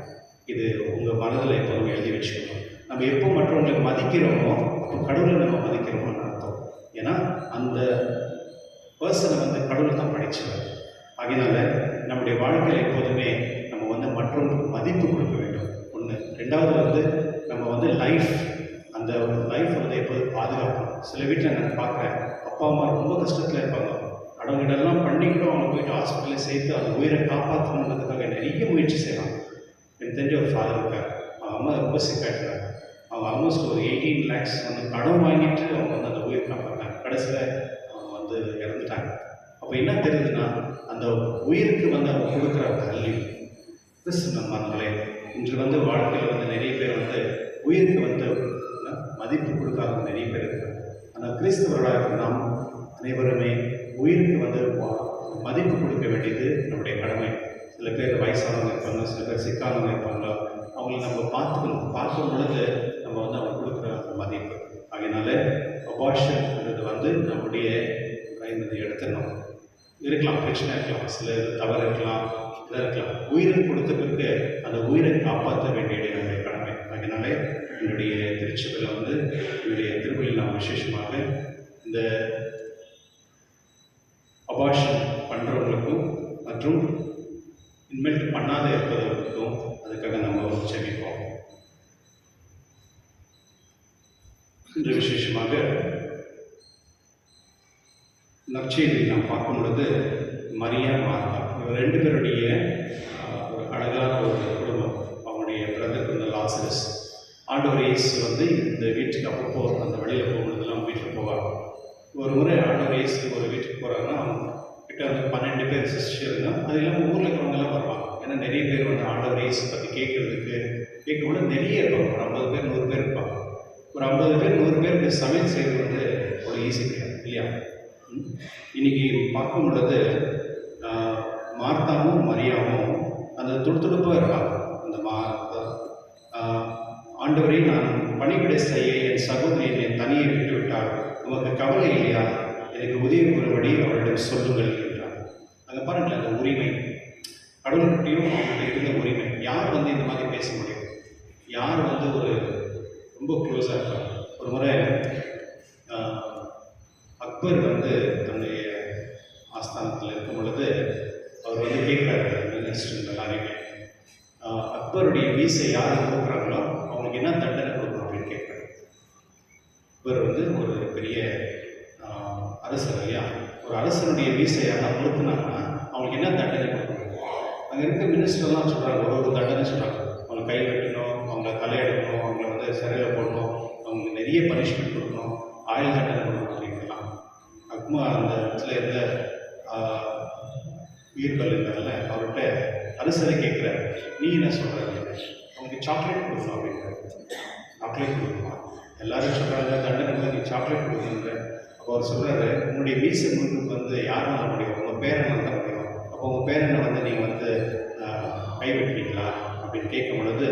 S1: இது உங்கள் மனதில் எப்போதும் எழுதி வச்சுக்கணும். நம்ம எப்போ மற்றவங்களை மதிக்கிறோமோ அப்போ கடவுளை நம்ம மதிக்கிறோமோன்னு அர்த்தம். ஏன்னா அந்த பர்சனை வந்து கடவுள் தான் படித்தவர். அதனால நம்முடைய வாழ்க்கையில் எப்போதுமே நம்ம வந்து மற்றவங்களுக்கு மதிப்பு கொடுக்க வேண்டும். ஒன்று. ரெண்டாவது வந்து நம்ம வந்து அந்த லைஃப் வந்து எப்போதும் பாதுகாக்கணும். சில வீட்டில் நான் பார்க்குறேன், அப்பா அம்மா ரொம்ப கஷ்டத்தில் இருப்பாங்க, கடவுள்கிட்டெல்லாம் பண்ணிக்கிட்டும் அவங்க போயிட்டு ஹாஸ்பிட்டலில் சேர்த்து அந்த உயிரை காப்பாற்றணுன்றதுக்காக நிறைய முயற்சி செய்யலாம். எனக்கு தெரிஞ்ச ஒரு ஃபாதர் இருக்கார், அவங்க அம்மா ரொம்ப சிக்காயிட்டாங்க. அவங்க ஆல்மோஸ்ட் ஒரு 18 lakhs வந்து கடன் வாங்கிட்டு அவங்க வந்து அந்த உயிர் காப்பாற்றாங்க. கடைசியில் அவங்க வந்து இறந்துட்டாங்க. அப்போ என்ன தெரியுதுன்னா, அந்த உயிருக்கு வந்து அவங்க கொடுக்குற வேல்யூ. நம்மளே இன்று வந்து வாழ்க்கையில் வந்து நிறைய பேர் வந்து உயிருக்கு வந்து மதிப்பு கொடுக்காத நிறைய பேர் இருக்காங்க. ஆனால் கிறிஸ்தவர்களாக நாம் அனைவருமே உயிருக்கு வந்து மதிப்பு கொடுக்க வேண்டியது நம்முடைய கடமை. சில பேர் வயசானவங்க இருப்பாங்க, சில பேர் சிக்கானவங்க இருப்பாங்க, அவங்களை நம்ம பார்க்கும் பொழுது நம்ம வந்து அவங்க கொடுக்குற மதிப்பு. அதனால அபார்ஷன்ன்றது வந்து நம்முடைய கைது எடுத்துடணும். இருக்கலாம், பிரச்சனை இருக்கலாம், சில தவறு இருக்கலாம், இதாக இருக்கலாம். உயிரை கொடுத்த பிறகு அந்த உயிரை காப்பாற்ற வேண்டியது நம்முடைய கடமை. அதனால என்னுடைய திருச்சபையில் வந்து என்னுடைய திருப்பலியில் நாம் விசேஷமாக இந்த அபார்ஷன் பண்ணுறவங்களுக்கும் மற்றும் இனிமேல் பண்ணாத இருப்பதற்கும் அதுக்காக நம்ம செபிப்போம். இன்று விசேஷமாக நற்செய்தியை நாம் பார்க்கும் பொழுது மரியா, மார்த்தா இவர் 2 பேருடைய ஒரு அழகான ஒரு குடும்பம். அவங்களுடைய பிரதர் வந்து லாசரஸ். ஆண்டவர் இயேசு வந்து இந்த வீட்டுக்கு அப்பப்போ அந்த வழியில் போகும்போதெல்லாம் வீட்டில் போவாங்க. ஒரு முறை ஆண்டவர் இயேசு ஒரு வீட்டுக்கு போகிறாங்கன்னா அவங்க கிட்ட வந்து 12 பேர் சிஸ்டருங்க, அது இல்லாமல் ஊரில் இருக்கிறவங்கெல்லாம் வருவாங்க. ஏன்னா நிறைய பேர் வந்து ஆண்டவர் இயேசு பற்றி கேட்கும்போது நிறைய இருப்பாங்க. ஒரு 50 பேர் 100 பேர் இருப்பாங்க. ஒரு 50 பேர் 100 பேருக்கு சமையல் செய்வது வந்து ஒரு ஈஸி கிடையாது இல்லையா? இன்னைக்கு பார்க்கும் பொழுது மார்த்தாவும் மரியாவும் அந்த துடுதுடுப்பாக இருப்பாங்க. அந்த ஆண்டவரை நான் பணிவிடை செய்ய என் சகோதரி என்னை தனியை விட்டுவிட்டால் உமக்கு கவலை இல்லையா, எனக்கு உதவி கூறும்படி அவரிடம் சொல்லுங்கள் என்றார். அங்கே பாருங்கள், அந்த உரிமை கடவுள்கிட்டையும் அவங்கள்ட்ட இருந்த உரிமை. யார் வந்து இந்த மாதிரி பேச முடியும்? யார் வந்து ஒரு ரொம்ப க்ளோஸாக இருப்பாங்க? ஒரு முறை அக்பர் வந்து தன்னுடைய ஆஸ்தானத்தில் இருக்கும் பொழுது அவர் வந்து கேட்குறாரு மினிஸ்டர் எல்லாரையுமே, அக்பருடைய வீசை யார் கொடுக்குறாங்களோ அவங்களுக்கு என்ன தண்டனை கொடுக்கணும் அப்படின்னு கேட்குறாரு. அக்பர் வந்து ஒரு பெரிய அரசர் இல்லையா? ஒரு அரசனுடைய வீசை யாராவது கொடுக்குனாங்கன்னா அவங்களுக்கு என்ன தண்டனை கொடுக்கணும்? அங்கே இருக்க மினிஸ்டர்லாம் சொல்கிறாங்க, ஒரு தண்டனை சொல்கிறாங்க. அவங்களை கை வெட்டணும், அவங்கள தலையெடுக்கணும், அவங்கள வந்து சிறையில் போடணும், அவங்களுக்கு நிறைய பனிஷ்மெண்ட் கொடுக்கணும், ஆயுள் தண்டனை கொடுக்கணும் அப்படின்லாம். அக்மா அந்த இடத்துல இருந்த உயிர்கள் இருந்தால அவர்கிட்ட அரசு ப்ரொஃபஸரை கேட்குறாரு, நீ என்ன சொல்கிற அப்படின்னு. அவங்களுக்கு சாக்லேட் கொடுக்கணும் அப்படின்றாரு. சாக்லேட் கொடுக்கணுமா? எல்லாரும் சொல்கிறாங்க தண்டனை நீ சாக்லேட் கொடுக்கணுன்ற. அப்போ அவர் சொல்கிறாரு, உங்களுடைய மீசை முழுக்கு வந்து யாருனால முடியும்? உங்கள் பேரனால் தான் முடியும். அப்போ உங்கள் பேரனை வந்து நீங்கள் வந்து கைவிட்டுவீங்களா அப்படின்னு கேட்கும் பொழுது,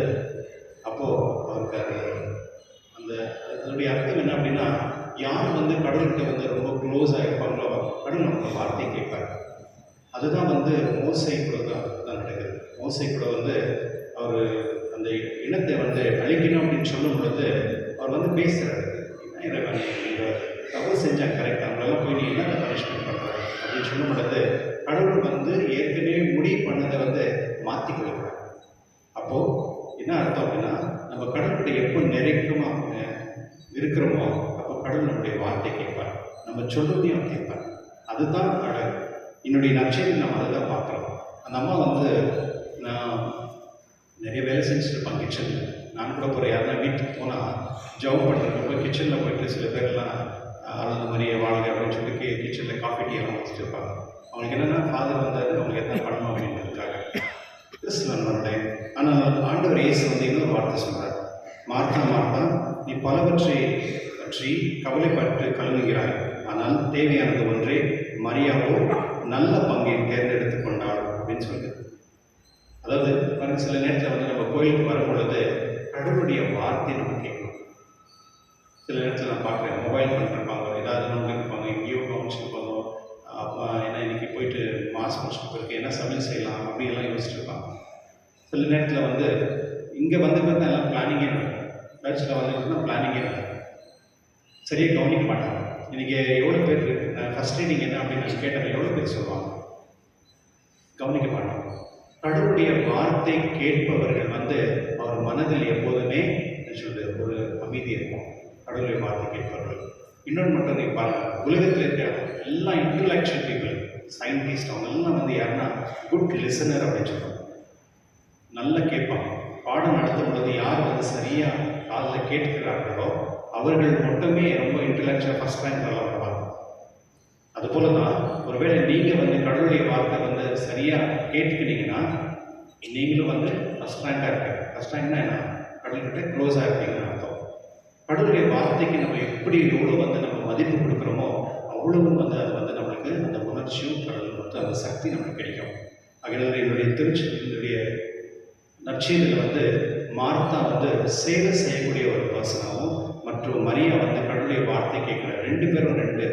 S1: அப்போது அவருக்கு அது அந்த அதனுடைய அர்த்தம் என்ன அப்படின்னா, யார் வந்து கடவுள்கிட்ட வந்து ரொம்ப க்ளோஸாக இருப்பாங்களோ கடவுள் நம்ம வார்த்தையை கேட்பார். அதுதான் வந்து மோசை கூட தான் நடக்குது. மோசை கூட வந்து அவர் அந்த இனத்தை வந்து அழிக்கணும் அப்படின்னு சொல்லும் பொழுது அவர் வந்து பேசுகிறாரு, என்ன இறைவன் நீங்கள் தவறு செஞ்சால் கரெக்டாக அவங்களெல்லாம் போய் நீ என்னத்தை பனிஷ்மெண்ட் பண்ணுற அப்படின்னு சொல்லும் பொழுது கடவுள் வந்து ஏற்கனவே முடிவு பண்ணதை வந்து மாற்றி கொடுக்குறார். அப்போது என்ன அர்த்தம் அப்படின்னா, நம்ம கடவுள்கிட்ட எப்போ நெருக்கமாக இருக்கிறோமோ அப்போ கடவுள் நம்முடைய வார்த்தையை கேட்பார், நம்ம சொல்றதையும் கேட்பார். அதுதான் அழகு. என்னுடைய நற்செய்தியில் நம்ம அதை தான் பார்க்குறோம். அந்த அம்மா வந்து நான் நிறைய வேலை செஞ்சுட்டு இருப்பாங்க கிச்சனில். நான் கூட போகிற யாருன்னா வீட்டுக்கு போனால் ஜவ் பண்ணுறப்போ கிச்சனில் போயிட்டு சில பேர்லாம் அந்த மாதிரியே வாழ்க அப்படின்னு சொல்லி கிச்சனில் காஃபி டீ எல்லாம் வச்சுட்டு இருப்பாங்க. அவங்களுக்கு என்னென்னா ஃபாதர் வந்தார், அவங்களுக்கு எத்தனை பண்ணணும் அப்படின்றதுக்காக கிறிஸ்துவனுடைய. ஆனால் ஆண்டவர் இயேசு வந்து இன்னொரு வார்த்தை சொல்கிறார், மார்த்தா மார்த்தா நீ பலவற்றை பற்றி கவலைப்பட்டு கலங்குகிறாய், ஆனால் தேவையானது ஒன்றே, மரியாவோ நல்ல பங்கை தேர்ந்தெடுத்து கொண்டாள் அப்படின்னு சொல்லுது. அதாவது பாருங்க, சில நேரத்தில் வந்து நம்ம கோயிலுக்கு வரும் பொழுது கடவுளுடைய வார்த்தையை நம்ம கேட்கணும். சில நேரத்தில் நான் பார்க்குறேன், மொபைல் பண்ணிருப்பாங்க, ஏதாவது நோண்டு இருப்பாங்க, எங்கேயோ கவனிச்சுட்டு போகணும், அப்போ ஏன்னா இன்னைக்கு போயிட்டு மாஸ் முடிச்சுட்டு போயிருக்கு, என்ன சமையல் செய்யலாம் அப்படியெல்லாம் யோசிச்சுட்டு இருப்பாங்க. சில நேரத்தில் வந்து இங்கே வந்து பார்த்தா எல்லாம் பிளானிங்கே நடக்கும். சர்ச்சில் வந்து பார்த்தா பிளானிங்கே நடக்கும். சரியாக கவனிக்க மாட்டாங்க. இன்றைக்கி எவ்வளோ பேர் நான் ஃபஸ்ட் ரீடிங் என்ன அப்படின்னு நான் கேட்டேன், எவ்வளோ பேர் சொல்லுவாங்க? கவனிக்க மாட்டாங்க. கடவுளுடைய வார்த்தை கேட்பவர்கள் வந்து அவர் மனதில் எப்போதுமே சொல்றது ஒரு அமைதி இருக்கும். கடவுளுடைய வார்த்தை கேட்பவர்கள். இன்னொன்று மட்டும் நீங்கள் பாருங்கள், உலகத்தில் இருக்கிற எல்லா இன்டலெக்சுவல் பீப்புள், சயின்டிஸ்ட், அவங்க எல்லாம் வந்து யாருன்னா குட் லிசனர் அப்படின்னு சொல்லுவாங்க. நல்லா கேட்பாங்க. பாடம் நடத்தும் பொழுது யார் வந்து சரியாக காதில் கேட்கிறார்களோ அவர்கள் மட்டுமே ரொம்ப இன்டலெக்சுவல் ஃபஸ்ட் ரேங்க் நல்லா வருவாங்க. அதுபோல தான் ஒருவேளை நீங்கள் வந்து கடவுளுடைய வார்த்தை வந்து சரியாக கேட்டுக்கிட்டீங்கன்னா நீங்களும் வந்து ஃபஸ்ட் ரேங்காக இருப்பீங்க. ஃபஸ்ட் ரேங்க்னா என்ன? கடவுள்கிட்ட க்ளோஸாக இருப்பீங்கன்னு அர்த்தம். கடவுளுடைய வார்த்தைக்கு நம்ம எப்படி எவ்வளோ வந்து நம்ம மதிப்பு கொடுக்குறோமோ அவ்வளவும் வந்து அது வந்து நம்மளுக்கு அந்த உணர்ச்சியும் கடவுள் வந்து அந்த சக்தி நம்மளுக்கு கிடைக்கும். அதனால என்னுடைய நற்செய்தியில் வந்து மார்த்தா வந்து சேவை செய்யக்கூடிய ஒரு பர்சனாகவும் மற்றும் மரியா வந்து கடவுளுடைய வார்த்தை கேட்குற ரெண்டு பேரும் ரெண்டு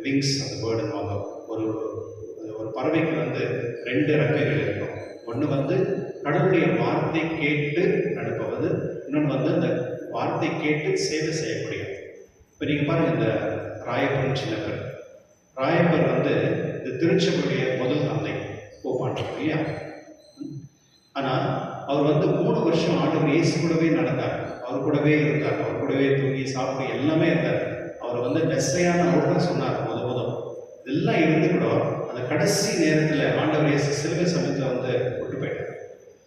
S1: விங்ஸ் அந்த வேர்டுன்னு வாங்க. ஒரு பறவைக்கு வந்து ரெண்டு ரெக்கைகள் இருக்கும். ஒன்று வந்து கடவுளுடைய வார்த்தை கேட்டு நடப்பது, இன்னொன்று வந்து அந்த வார்த்தை கேட்டு சேவை செய்யக்கூடியது. இப்போ நீங்கள் பாருங்கள், இந்த ராயப்பர் சின்னப்பர், ராயப்பர் வந்து இந்த திருச்சபையுடைய முதல் தந்தை போப்பாண்டவர் இல்லையா? ஆனால் அவர் வந்து 3 வருஷம் ஆண்டவர் இயேசு கூடவே நடந்தார், அவர் கூடவே இருந்தார், அவர் கூடவே தூங்கி சாப்பிட்டு எல்லாமே இருந்தார். அவர் வந்து மெஸ்ஸையான அவர் தான் சொன்னார் முதல் இதெல்லாம் இருந்து கூட அந்த கடைசி நேரத்தில் ஆண்டவர் இயேசு சிலுவை சமயத்தில் வந்து விட்டு போயிட்டார்.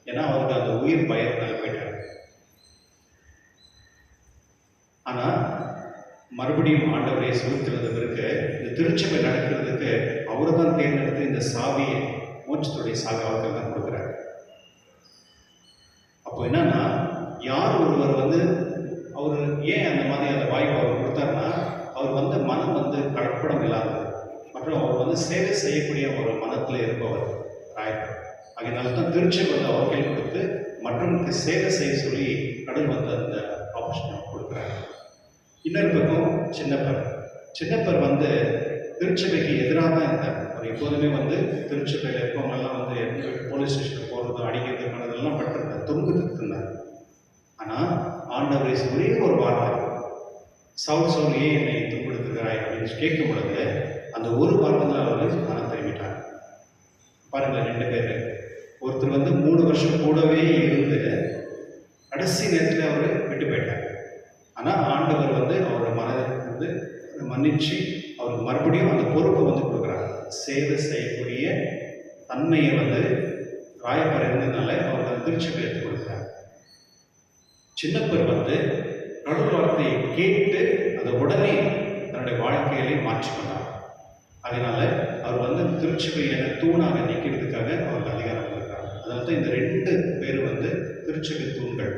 S1: ஏன்னா அவருக்கு அந்த உயிர் பயத்தினால போயிட்டார். ஆனால் மறுபடியும் ஆண்டவர் இயேசு உயிர்த்தெழுந்தவருக்கு இந்த திருச்சபை நடக்கிறதுக்கு அவர் தான் தேர்ந்தெடுத்து இந்த சாவியை, மோட்சத்துடைய சாவி அவருக்கு தான் கொடுக்குறாரு. அப்போ என்னன்னா, யார் ஒருவர் வந்து அவர் ஏன் அந்த மாதிரி அந்த வாய்ப்பு அவர் கொடுத்தாருன்னா, அவர் வந்து மனம் வந்து கலப்படம் இல்லாதது மற்றும் அவர் வந்து சேவை செய்யக்கூடிய ஒரு மனத்தில் இருப்பவர் ராயப்பர். அதனால தான் திருச்சபை வந்து அவர் கையில் கொடுத்து மற்றவங்களுக்கு சேவை செய்ய சொல்லி கடவுள் வந்து அந்த ஆப்பர்ச்சுனிட்டி கொடுக்குறாரு. இன்னொரு பக்கம் சின்னப்பர் வந்து திருச்சபைக்கு எதிராக தான் இருந்தார். அவர் எப்போதுமே வந்து திருச்சபையில் இருக்கவங்கெல்லாம் வந்து போலீஸ் ஸ்டேஷனுக்கு போகிறது, அடிக்கிறது, பண்ணதெல்லாம் பட்டிருந்தார், துன்பத்துக்கு இருந்தார். ஆனால் ஆண்டவர் ஒரே ஒரு வார்த்தை, சவுல் ஏன் என்னை துன்படுத்துகிறாய் அப்படின்னு கேட்கும் பொழுது அந்த ஒரு வார்த்தையில் அவர் மனம் திரும்பிட்டார். பாருங்கள், 2 பேர், ஒருத்தர் வந்து 3 வருஷம் கூடவே இருந்து கடைசி நேரத்தில் அவர் விட்டு போயிட்டார். ஆனால் ஆண்டவர் வந்து அவரோட மனதை வந்து மன்னிச்சு அவருக்கு மறுபடியும் அந்த பொறுப்பை வந்து கொடுக்குறாங்க. சேவை செய்யக்கூடிய தன்மையை வந்து ராயப்பர் இருந்ததுனால அவருக்கு அந்த திருச்சபை எடுத்து கொடுக்குறாங்க. சின்னப்பர் வந்து கடவுள் வார்த்தையை கேட்டு அதை உடனே தன்னுடைய வாழ்க்கையிலே மாற்றிக்கொண்டார். அதனால அவர் வந்து திருச்சபை என தூணாக நிற்கிறதுக்காக அவருக்கு அதிகாரம் கொடுக்குறாங்க. அதனால தான் இந்த 2 பேரும் வந்து திருச்சபை தூண்கள்.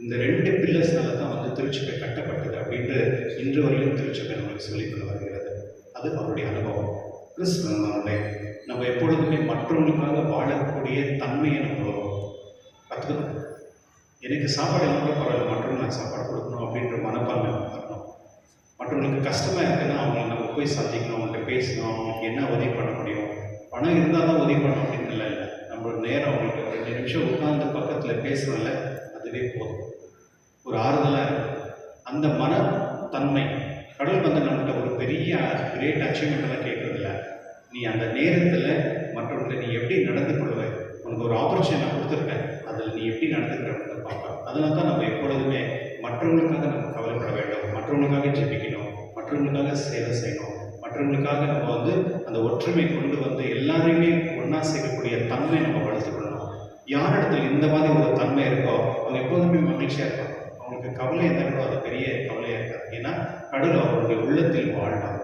S1: இந்த 2 பில்லர்ஸ்னால தான் வந்து திருச்சபை கட்டப்பட்டது அப்படின்ட்டு இன்று வரையிலும் திருச்சபை நம்மளுக்கு சொல்லிக் கொண்டு வருகிறது. அது அவருடைய அனுபவம். கிறிஸ்துவனுடைய நம்ம எப்பொழுதுமே மற்றவங்களுக்காக வாழக்கூடிய தன்மையை நம்ம கற்றுக்கணும். எனக்கு சாப்பாடு இல்லாமல் பரவாயில்ல, மற்றவங்களுக்கு சாப்பாடு கொடுக்கணும் அப்படின்ற மனப்பான்மை வரணும். மற்றவங்களுக்கு கஷ்டமாக இருக்குன்னா அவங்களை நம்ம போய் சந்திக்கணும், அவங்கள்ட்ட பேசணும், அவங்களுக்கு என்ன உதவி பண்ண முடியும். பணம் இருந்தால் தான் உதவி பண்ணணும் அப்படின்னு இல்லை. நம்ம நேரம் அவங்களுக்கு ஒரு 2 நிமிஷம் உட்கார்ந்து பக்கத்தில் பேசுகிறோம்ல, அதுவே போதும், ஒரு ஆறுதலாக இருக்கும். அந்த மனத்தன்மை கடவுள் வந்து நம்மகிட்ட ஒரு பெரிய கிரேட் அச்சீவ்மெண்ட்டெல்லாம் கேட்குறதில்ல. நீ அந்த நேரத்தில் மற்றவங்களை நீ எப்படி நடந்து கொள்வ, உனக்கு ஒரு ஆப்பர்ச்சுனிட்டி நான் கொடுத்துருக்கேன், அதில் நீ எப்படி நடந்துக்கிறத பார்ப்பேன். அதனால தான் நம்ம எப்பொழுதுமே மற்றவங்களுக்காக நம்ம கவலைப்பட வேண்டும், மற்றவங்களுக்காக ஜெபிக்கணும், மற்றவங்களுக்காக சேவை செய்யணும், மற்றவங்களுக்காக நம்ம வந்து அந்த ஒற்றுமை கொண்டு வந்து எல்லாரையுமே ஒன்றா சேர்க்கக்கூடிய தன்மை நம்ம வளர்த்துக்கணும். யார் இடத்துல இந்த மாதிரி ஒரு தன்மை இருக்கோ அவங்க எப்போதுமே மகிழ்ச்சியாக இருப்பாங்க. அவங்களுக்கு கவலை எந்த இருக்கோ அது பெரிய கவலையாக இருக்காது. ஏன்னா கடவுள் அவருடைய உள்ளத்தில் வாழ்வார்.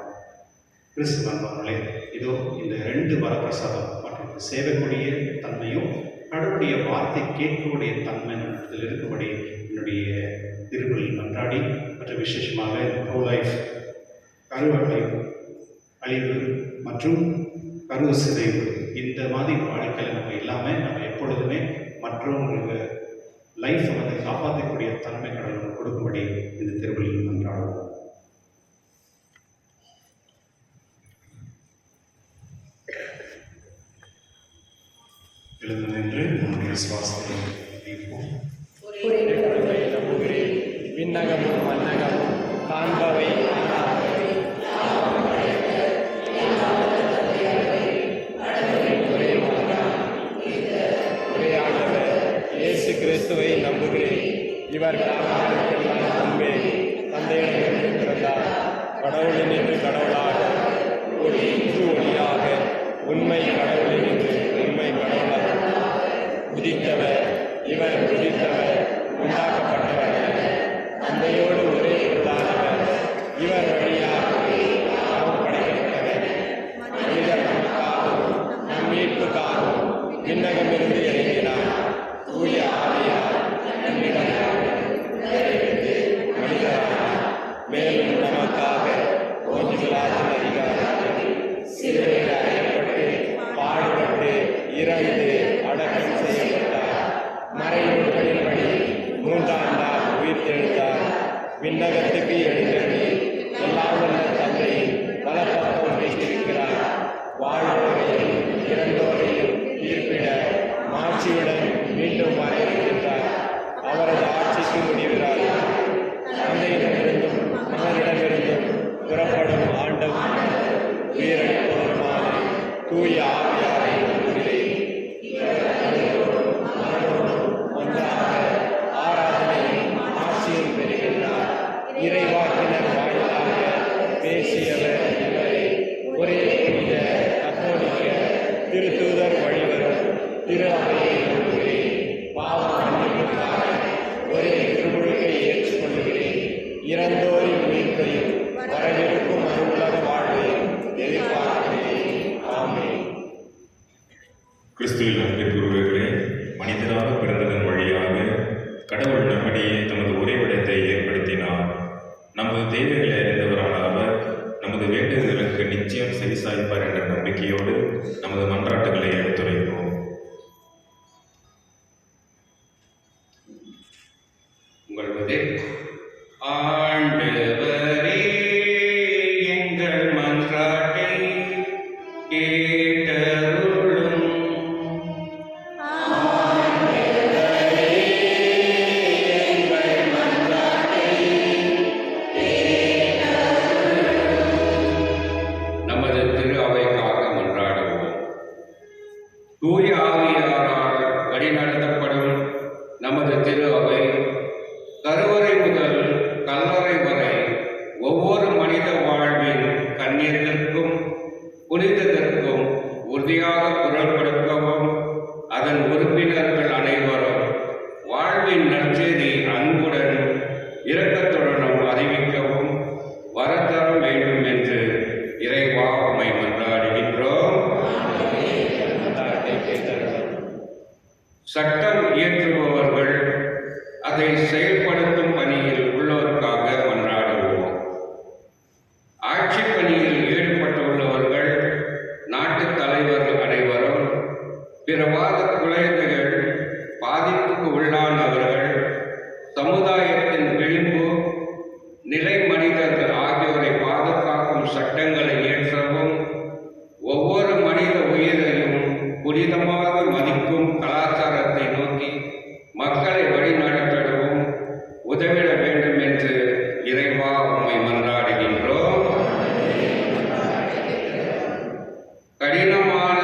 S1: கிறிஸ்துவர்களே, இதோ இந்த 2 வரப்பிரசாதம் மற்றும் சேவைக்குரிய தன்மையும் கடவுளுடைய வார்த்தை கேட்கக்கூடிய தன்மை நம்மிடத்தில் இருக்கும்படி என்னுடைய திருப்பலில் மன்றாடி, மற்றும் விசேஷமாக ப்ரோ லைஃப் கருவறை அழிவு மற்றும் கரு சிதைவு இந்த மாதிரி வாழ்க்கையில் நம்ம இல்லாமல் நம்ம எப்பொழுதுமே மற்றவங்களுக்கு லைஃப்பை வந்து காப்பாற்றக்கூடிய தன்மை கடவுள் கொடுக்கும்படி இந்த திருப்பலில் மன்றாடுவோம். எழுந்து நின்று நம்முடைய சுவாசத்தை நீப்போம்.
S5: விண்ணகமும் மன்னகமும் காண்பவை ஒரே ஆண்டவர் இயேசு கிறிஸ்துவை நம்புகிறேன். இவர் காரணங்களுக்கெல்லாம் முன்பே தந்தையிடமிருந்து பிறந்தார். கடவுளினின்று கடவுளாக, ஒளியின்று ஒளியாக, உண்மை கடவுளினின்று உண்மை கடவுளாக உதித்தவர். இவர் உதித்தவர், உண்டாக்கப்பட்டவர், தந்தையோடு ஒரே பிரதானவர். இவர் வழியாகவே நாம் படைக்கப்பட்டவர். மனிதர் நமக்காகவும் நம் மீட்புக்காகவும் விண்ணகமிருந்து இறங்கினார். தூய ஆவியார் நம்மிடம் மனிதரானார். மேலும் நமக்காக ஒன்றுமில்லாத அதிகாரத்தில் சிலுவையில் அறையப்பட்டு பாடுபட்டு இறந்து அடக்கம் செய்யப்பட்டார். மறைநூல்களின்படி 3ஆம் நாள் உயிர்த்தெழுந்தார். விண்ணகத்துக்கு எழுந்தருளி எல்லாம் வல்ல தந்தையின் வலப்பக்கம் வைத்திருக்கிறார். வாழ்வோரையும் இறந்தோரையும் தீர்ப்பிட மாட்சியுடன் மீண்டும் வரவிருக்கின்றார். அவரது ஆட்சிக்கு முடிவிறார். தந்தையிடமிருந்தும் மகனிடமிருந்தும் புறப்படும் ஆண்டவரும் உயிரிழப்போருமான தூய ஆவியாரை நம்புகிறேன். ஒன்றாக ஆராதனையும் ஆட்சியும் பெறுகின்றார். இறைவாக்கினர் வாயிலாக பேசியவர் இவரே. ஒரே புனித கத்தோலிக்க திருத்தூதர் வழிவரும் திரு அவையை நம்புகிறேன். பாவம் மன்னிப்புக்காக ஒரே திருமுழுக்கை ஏற்றுக்கொள்கிறேன். இறந்தோரின் உயிர்ப்பையும் வரவிருக்கும் அருளுலக வாழ்வையும் எதிர்பார்க்கிறேன். ஆமென்.
S4: கிறிஸ்துவில் அன்பிற்குரியவர்களே, மனிதராக பிறந்ததன் வழியாக கடவுள் நம்மிடையே தமது உறைவிடத்தை ஏற்படுத்தினார். நமது தேவைகளை அறிந்தவரான அவர் நமது வேண்டுதல்களுக்கு நிச்சயம் செவிசாய்ப்பார் என்ற நம்பிக்கையோடு நமது மன்றாட்டுகளை எடுத்துரைப்போம்.
S3: உங்கள் பதில். ஆண்டவரே, எங்கள் மன்றாட்டை கேட்டருளும். நமது திரு அவைக்காக மன்றாடுவோம். தூய ஆவியாரால் வழிநடத்தப்படும் நமது திரு அவை கருவறை முதல் கல்லறை வரை ஒவ்வொரு மனித வாழ்வின் கண்ணியத்திற்கும் புனிதத்திற்கும் உறுதியாக குரல் கொடுக்கவும், அதன் உறுப்பினர்கள் அனைவரும் வாழ்வின் நற்செய்தி அன்புடன் இரக்கத்துடனும் அறிவிக்கவும் வரத்தர வேண்டும் என்று இறைவா உம்மை மன்றாடுகின்றோம். உள்ளானவர்கள், சமுதாயத்தின் விளிம்பு நிலை மனிதர்கள் ஆகியோரை பாதுகாக்கும் சட்டங்களை இயற்றவும், ஒவ்வொரு மனித உயிரையும் புனிதமாக மதிக்கும் கலாச்சாரத்தை நோக்கி மக்களை வழிநடத்தவும் உதவிட வேண்டும் என்று இறைவா உம்மை மன்றாடுகின்றோம். கடினமான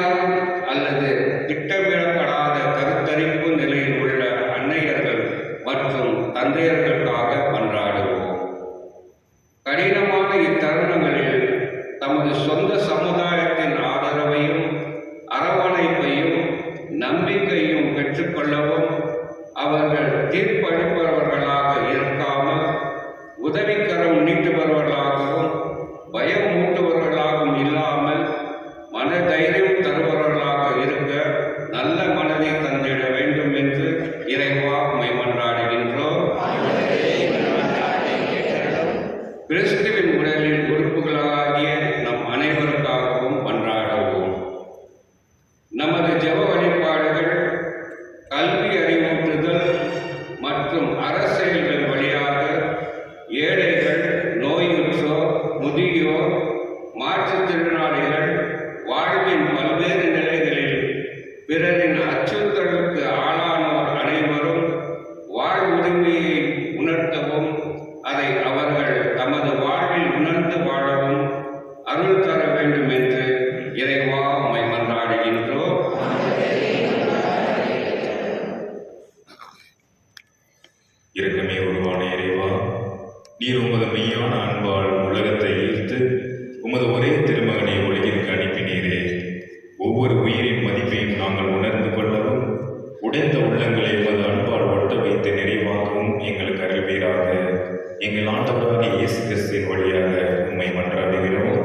S3: அல்லது திட்டமிடப்படாத கருத்தரிப்பு நிலையில் உள்ள அன்னையர்கள் மற்றும் தந்தையர்களுக்காக மன்றாடுவோம். கடினமான இத்தருணங்களில் தமது சொந்த சமுதாயத்தின் ஆதரவையும் அரவணைப்பையும் நம்பிக்கையும் பெற்றுக்கொள்ளவும், அவர்கள் தீர்ப்பளிப்பவர்களாக இருக்காமல் உதவிக்கரம் நீட்டுபவர்களாகவும் பயமூட்டுபவர்களாகவும் இல்லாமல் மனதைரியம் தருபவர்களாக இருக்க நல்ல மனதை தந்திட வேண்டும் என்று இறைவா உம்மை மன்றாடுகின்றோம். கிறிஸ்துவின் உடலில் உறுப்புகளாகிய நம் அனைவருக்காகவும் மன்றாடுவோம். நமது ஜெப வழிபாடுகள், கல்வி அறிவூட்டுதல் மற்றும் அரசியல்கள் வழியாக ஏழைகள், நோயுற்றோர், முதியோர், மாற்றுத்திறனாளிகள், வாழ்வின் பல்வேறு நிலைகளில் பிறரின் அச்சுறுத்தலுக்கு ஆளானோர் அனைவரும் வாழ்வுரிமையை உணர்த்தவும், அதை அவர்கள் தமது வாழ்வில் உணர்ந்து வாழவும் அருள் தர வேண்டும் என்று இறைவா உம்மை மன்றாடுகின்றோம்.
S4: இரக்கமே உருவான இறைவா, நீர் உமது மெய்யான அன்பால் உலகத்தை ஈர்த்து உமது ஒரே திருமகனை உலகிற்கு அனுப்பினீரே. ஒவ்வொரு உயிரின் மதிப்பையும் நாங்கள் உணர்ந்து கொள்ளவும், உடைந்த உள்ளங்களை உமது அன்பால் ஒட்ட வைத்து நிறைவாகவும் எங்களுக்கு அருள்வீராக. எங்கள் ஆண்டவராகிய இயேசு கிறிஸ்துவின் வழியாக உம்மை மன்றாடுகிறோம்.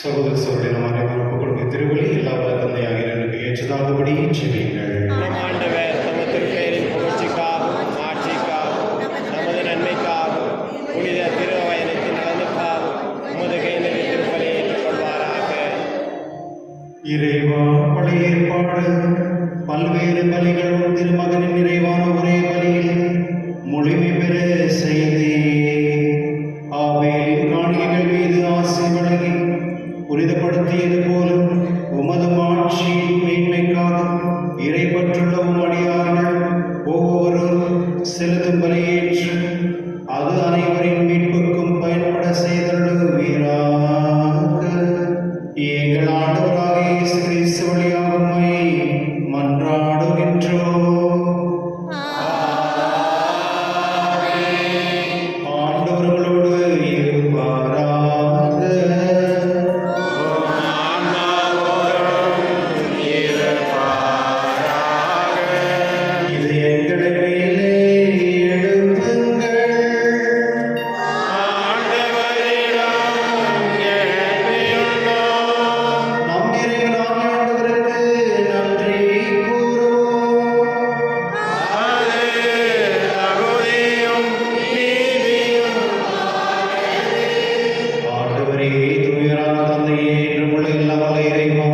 S1: சகோதர சகோதரி நம் அனைவருக்கும் திருவள்ளி எல்லா தந்தையாக எனக்கு ஏற்றதாகபடி செவியுங்கள்.
S5: நம் ஆண்டவர் தமது திருப்பெயரின் புகழ்ச்சிக்காகவும் ஆட்சிக்காகவும் நமது நன்மைக்காகவும் புனித திருவயனத்தின் நலனுக்காகவும் உமது கைநெறி திருப்பலியை ஏற்றுக்கொள்வாராக.
S1: இறைவா, பழைய ஏற்பாடு பல்வேறு பலிகளும் திருமகனின் நிறைவான ஒரே பலியில் முழுமை பெற செய்தே ஆபேலின் காணிக்கைகள் மீது ஆசை வழங்கி புனிதப்படுத்தியது போல உமது ஆட்சியின் மேன்மைக்காக இறைப்பற்றுள்ள உம் அடியார்கள் ஒவ்வொருவரும் செலுத்தும் பலியேற்று அது அனைவரின் மீட்புக்கும் பயன்பட செய்தருளுவீராக. எங்கள் ஆண்டவராகிய இயேசு கிறிஸ்து வழியாக உம்மை மன்றாடுகின்றோம். ஆண்டவர்களோடு இருப்பாராக. இது எங்களை மேலே எழுப்புங்கள். நம் இறைவனாகிய ஆண்டவருக்கு நன்றி கூறுவோம். ஆண்டவரே, தூயரான தந்தையே, என்றுமுள்ள எல்லாம் வல்ல இறைவா,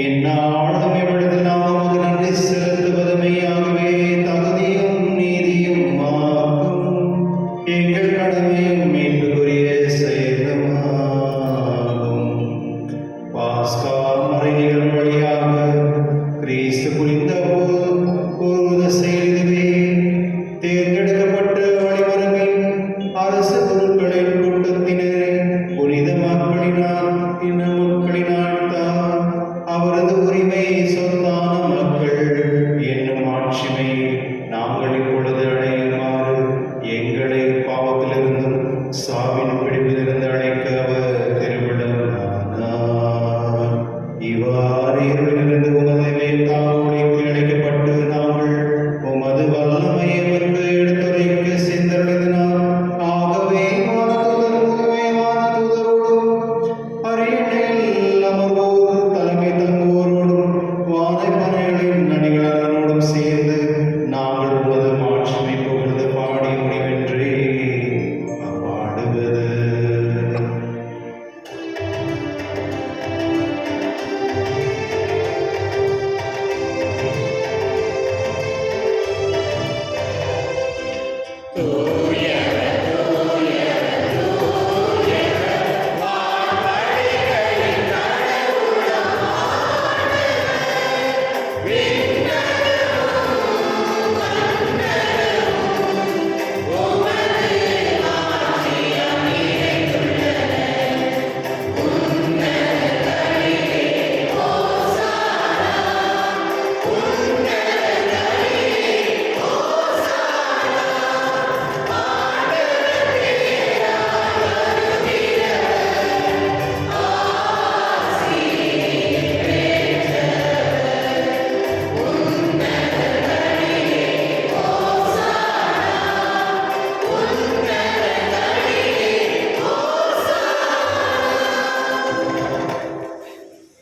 S1: எந்நாளும் எவ்விடத்தில் நாம் உமக்கு நன்றி செலுத்துவது மெய்யாகவே தகுதியும் நீதியும் ஆகும். எங்கள் கடமையும் மீட்புக்குரிய செயலுமாகும். பாஸ்கா மறைநிகழ் வழியாக கிறிஸ்து புரிந்த ஒரு செயலிதுவே தேர்ந்தெடுக்கப்பட்ட வழிமரபின் அரசு பொருட்களின் கூட்டத்தினரே, புனித மக்களினால் தான் அவரது உரிமை சொத்தான மக்கள் என்னும் ஆட்சிமை நாங்கள் இப்பொழுது அடையுமாறு எங்களை பாவத்திலிருந்தும் சாவின் பிடிப்பிலிருந்து அழைக்க அவர் திருவிழமானார். இவ்வாறு இருளிலிருந்து உமது வேதாவளிக்கு அழைக்கப்பட்டு நாங்கள் உமது வல்லமையை அவருக்கு எடுத்துரைக்க சிந்தனையினால் ஆகவே வானதூதரோடும் அரியணையில் அமர்வோர் தலைமை தங்குவோரோடும் வானைப்பனைகளின் அணிகலனோடும் சேர்ந்து நாங்கள் உமது மாட்சிமை புகழ்ந்து பாடி முடிவென்றே பாடுவது.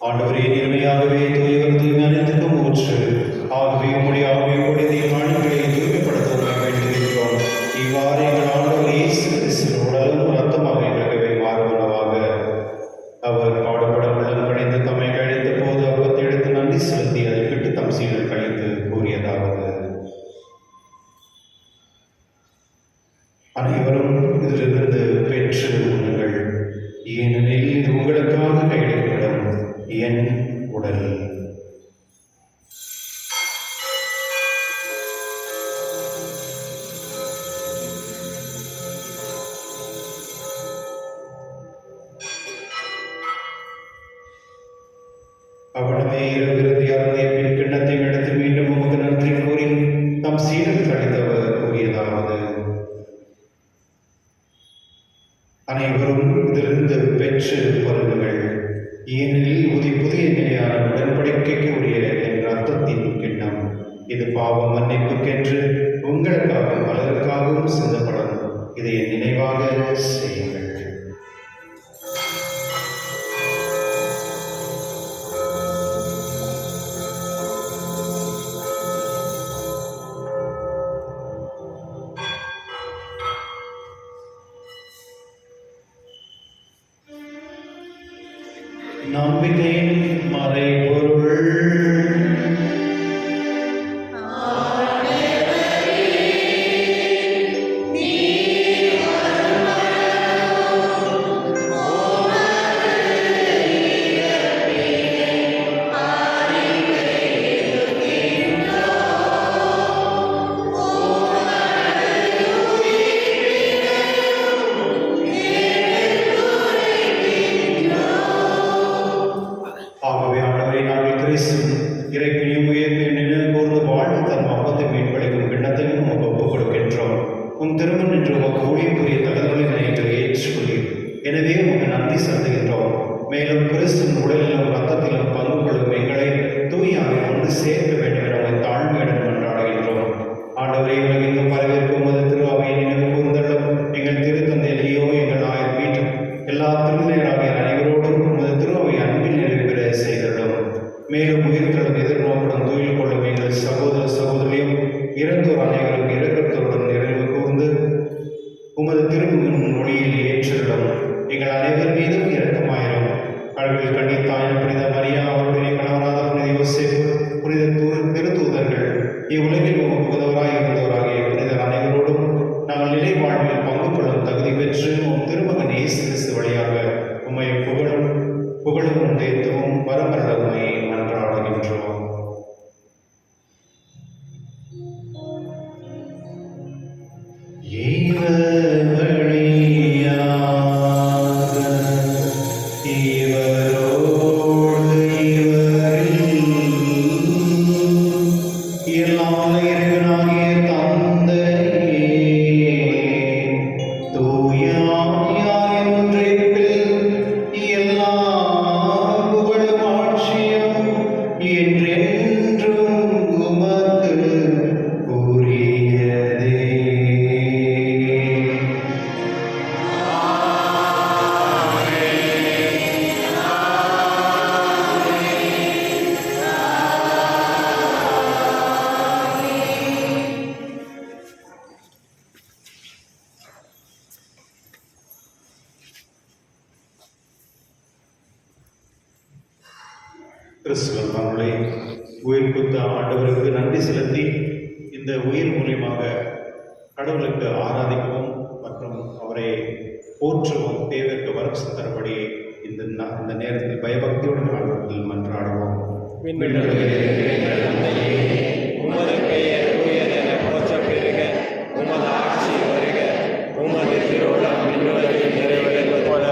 S1: ஆண்டவரே, நேர்மையாகவே தூயவர் தூய்மை அனைத்துக்கும் ஊற்று. ஆகவே உம்முடைய ஆவியோடு தீர்மானங்களை தூய்மைப்படுத்த வேண்டியிருக்கிறோம். இவ்வாறு எங்கள் ஆண்டவர் இயேசு கிறிஸ்துவின் உடலும் இரத்தமாக எங்களுக்கு மாறுவனவாக. அவர் பாடுபட உள்ளம் கழிந்து தம்மை கழித்த போது அப்பத்தை எடுத்து நன்றி செலுத்தி அதை விட்டு தம் சீடர் கழித்து கூறியதாவது: அனைவரும் இதிலிருந்து பெற்று உண்ணுங்கள், ஏனெனில் இது உங்களுக்காக கையளிக்கப்படும் என் உடல். அவனமே இரவு இறுதி அருந்திய பின் கிண்ணத்தை எடுத்து மீண்டும் உமக்கு நன்றி கூறி தம் சீடர் கழித்தவர் கூறியதாவது: அனைவரும் இதிலிருந்து பெற்று பருகுங்கள், ஏனெனில் புதிய நிலையான உடன்படிக்கைக்கு உரிய என் ரத்தத்தின் கிண்ணம். இது பாவ மன்னிப்புக்கென்று உங்களுக்காகவும் பலருக்காகவும் சிந்தப்படும். இதை நினைவாக செய்யுங்கள். நம்பிக்கையின் மறைபொருள். ஆகவே ஆண்டவரை நாங்கள் கிறிஸ்து இறைப்பினியும் உயர்ந்து நின்று கூர்ந்து வாழ்ந்து தன் அப்பத்தை மீன்பளிக்கும் கிண்ணத்தையும் உமக்கு ஒப்புக் கொடுக்கின்றோம். உம் திருமண் என்று உமக்கு ஊழியக்குரிய தகவல்களை நினைத்து ஏற்றுக்கொள்ளீர். எனவே உமக்கு நன்றி செலுத்துகின்றோம். மேலும் கிறிஸ்துவின் உடலிலும் ரத்தத்திலும் பங்கு கொள்ளும் எங்களை தூயாவை ஒன்று சேர்க்க வேண்டும் என உங்களை தாழ்மையுடன் கொண்டாடுகின்றோம். ஆண்டவரை உலகெங்கும் பரவிருக்கும் உமது திருவாவையை நினைவு கூர்ந்தள்ளும். எங்கள் திருத்தந்தை லியோ, எங்கள் ஆயர் பீட்டர், எல்லா திருநிலையராகிய அனைவரோடும் உமது திருவாவை அன்பில் நிறைவேற செய்தள்ளும். மேலும் உயிர்த்தலும் எதிர்நோக்குடன் தூயில் கொள்ளும் எங்கள் சகோதர சகோதரியும் இறந்தோர் அனைவரும் இரக்கத்துடன் நிறைவு கூர்ந்து உமது திருமுகன் ஒளியில் ஏற்றிருளும். எங்கள் அனைவர் மீதும் இரக்கமாயிரும். கடவுள் கண்ணித்தாயின் புனித மரியா, அவருடைய கணவராத புனித யோசேப்பு, புனித திருத்தூதர்கள், இவ்வுலகில் உமக்கு உதவராய் இருந்தவராகிய புனிதர் அனைவரோடும் நாங்கள் நிலை வாழ்வில் பங்கு கொள்ளும் தகுதி பெற்று உம் திருமகன் இயேசு கிறிஸ்து வழியாக உம்மை புகழும் தேத்துவும் வரமருள உம்மை மன்றாடுகின்றோம். கிறிஸ்துவர் தங்களை உயிர் கொடுத்த ஆண்டவருக்கு நன்றி செலுத்தி இந்த உயிர் மூலியமாக கடவுளுக்கு ஆராதிக்கவும் மற்றும் அவரை போற்றவும் தேவருக்கு வரப்பு தரும்படி இந்த நேரத்தில் பயபக்தியுடன் ஆண்டவர்கள் மன்றாடுவோம்.
S5: உமது பெயர் தூயதென போற்றப் பெறுக. உமது ஆட்சி வருக. உமது திருவுளம் விண்ணுலகில் நிறைவேறுவது போல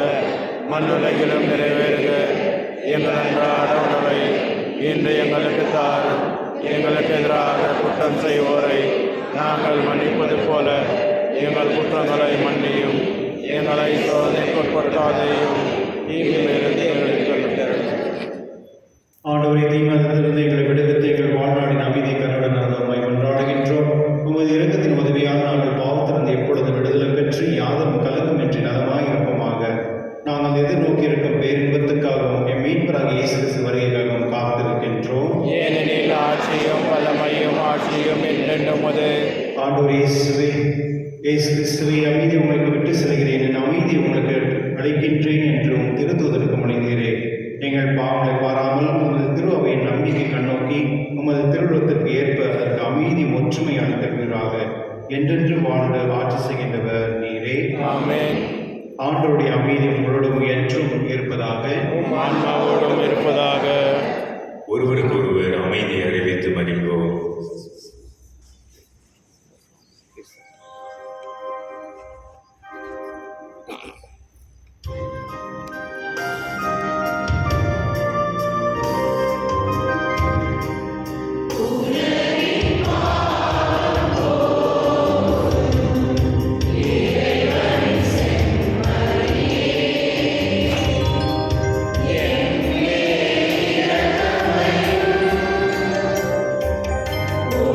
S5: மண்ணுலகிலும் நிறைவேறுக. எங்கள் அன்றாட உணவை இன்று எங்களுக்கு தாரும். எங்களுக்கு எதிராக குற்றம் செய்வோரை நாங்கள் மன்னிப்பது போல எங்கள் குற்றங்களை மன்னியும். எங்களை சோதனைக்குட்படுத்தாதையும் தீமையிலிருந்து எங்களுக்கு தரும்.
S1: ஆண்டவரை தீமையிலிருந்து எங்களை விடுவித்து எங்கள் வாழ்நாளின் அமைதி கருடன் உம்மை கொண்டாடுகின்றோம். உமது இரக்கத்தின் உதவியால் நாங்கள் பாவத்திலிருந்து எப்பொழுது விடுதலை பெற்று யாதும் கலக்கமின்றி நலமாய் இருப்போமாக. நாங்கள் எதிர்நோக்கி இருக்கும் பேரின்பத்துக்காகவும் எம் மீட்பராகிய இயேசு கிறிஸ்து வருகைக்காகவும் காத்திருக்கின்றோம்.
S5: ஏனெனில் ஆட்சியும் வல்லமையும் ஆட்சியும் என்றென்றும் உமது.
S1: ஆண்டவர் இயேசு கிறிஸ்துவை அமைதி உங்களுக்கு விட்டு செல்கிறேன், என் அமைதி உங்களுக்கு அளிக்கின்றேன் என்றும் திருத்தூதருக்கு மொழிகிறேன். எங்கள் பாவங்களை பாராமல் உமது திருவையின் நம்பிக்கை கண்ணோக்கி உமது திருவுளத்திற்கு ஏற்ப அதற்கு அமைதி ஒற்றுமை அளித்திருக்கிறாக. என்றென்று வாழ்ந்து ஆட்சி செய்கின்றவர் நீரே.
S5: ஆமென்.
S1: ஆண்டவருடைய அமைதி உங்களோடும் என்றும் இருப்பதாக.
S5: ஆன்மாவோடும் இருப்பதாக.
S4: ஒருவருக்கொருவர் அமைதி அறிவித்து மகிழ்வோம்.
S6: Oh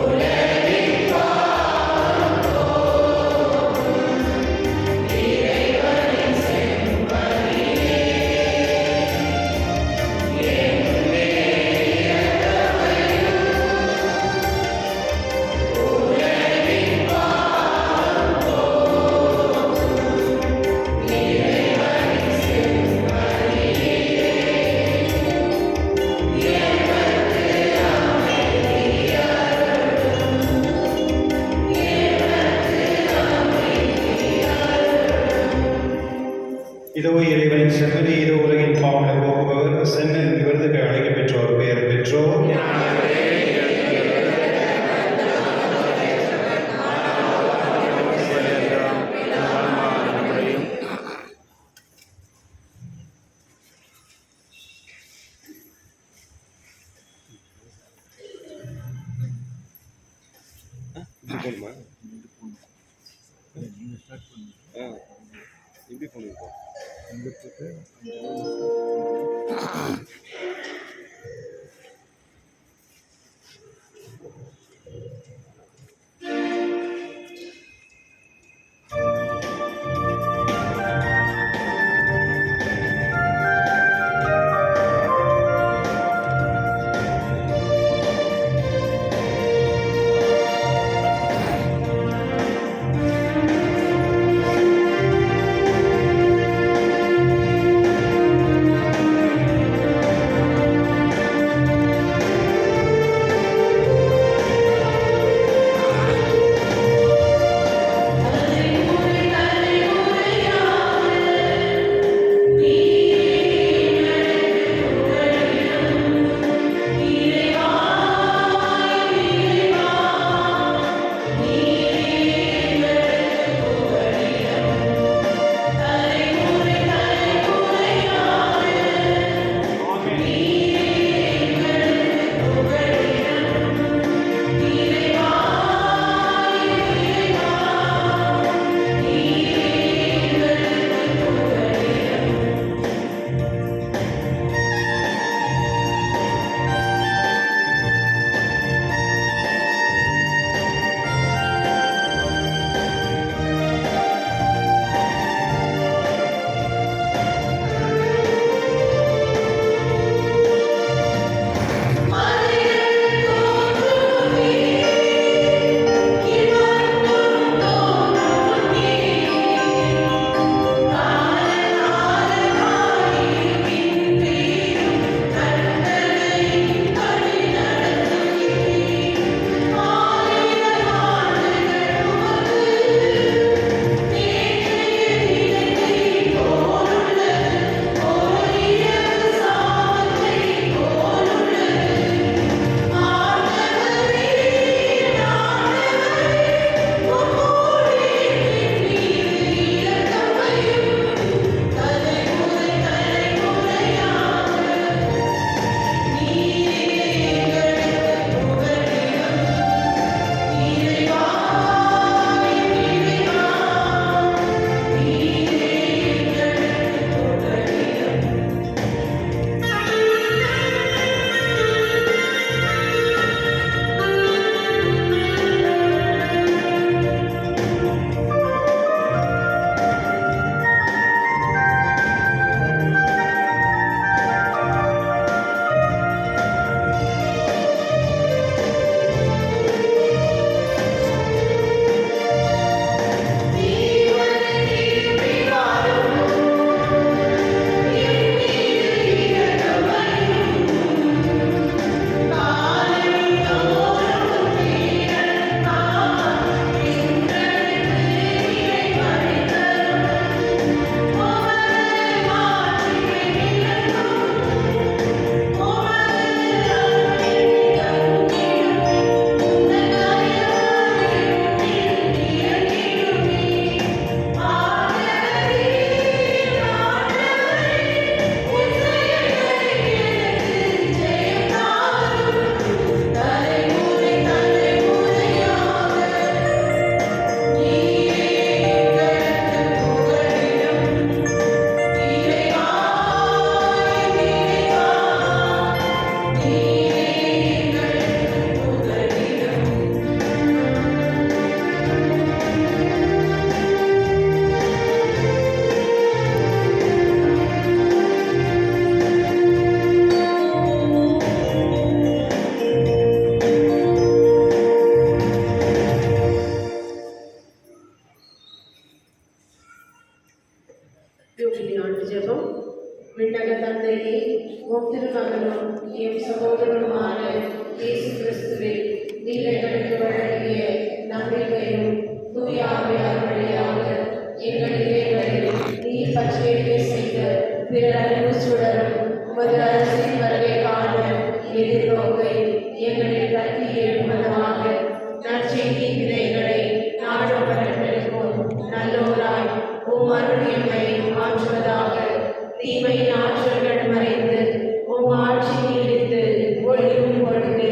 S1: இதோ இறைவனின் செம்மறி, இதோ உலகின் பாவங்களை போக்குபவர், சென்று விருதுக்கு அழைக்க பெற்றோர், பெயர் பெற்றோர்.
S6: விண்ணக தந்தையே, உம் திருமகனும் எம் சகோதரனுமான இயேசு கிறிஸ்துவே, நீர் எங்களுக்கு வழங்கிய நம்பிக்கையும் தூய ஆவியார் வழியாக எங்கள் இதயங்களில் நீர் பற்றிய வல்லமை மாற்றுவதாக. தீமையின் ஆற்றல்கள் மறைந்து உம் ஆட்சி நீடித்து ஒளிரும் பொழுது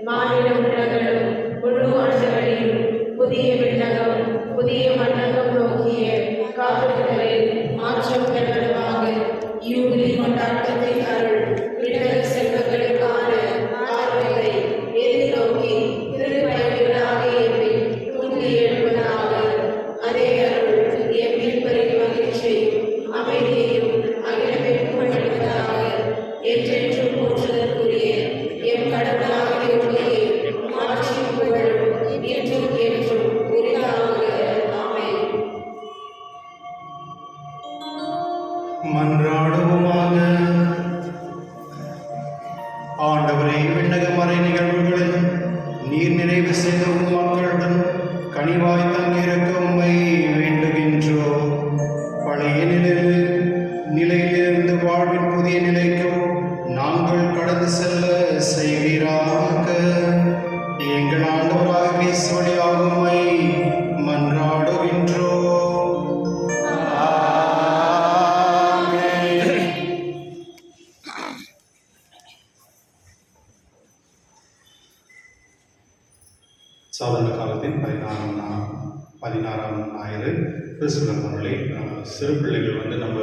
S6: மாநில உலகளும் முழு ஆண்டுகளிலும் புதிய விண்ணகம் புதிய மண்டகம் நோக்கிய காப்புகளில் மாற்றம் பெறுவதாக. யூபிலி கொண்டாட்டத்தை அருள் விண்ணக செல்வங்களுக்கான ஆர்வத்தை எதிர்நோக்கி திருப்பயணிகளாக எம்மில் தூண்டி எழுப்பதாக. அதே அருள் எம் மீட்பரின் மகிழ்ச்சியையும் அமைதியையும் அகிலத்திற்கும் அளிப்பதாக. என்றென்றும் போற்றுதற்குரிய எம் கடவுளாகிய உலகே ஆட்சியும் புகழும் என்றும் என்றும் உரிதாக. ஆமென்.
S1: மன்றாடுவோமாக. ஆண்டவரே, விண்ணக மறை நிகழ்வுகளில் நீர் நிறைவு செய்த உம் மக்களுடன் கனிவாய் தங்கியிருக்க உம்மை வேண்டுகின்றோம். பழைய நிலையிலிருந்து வாழ்வின் புதிய நிலைக்கு நாங்கள் கடந்து செல்ல செய்வீராக. எங்கள் ஆண்டவராக கிறிஸ்து வழியாக உம்மை மன்றாடுகின்றோம். சாதாரண காலத்தின் 16ஆம் ஞாயிறு கிறிஸ்துவர் முறை சிறு பிள்ளைகள் வந்து நம்ம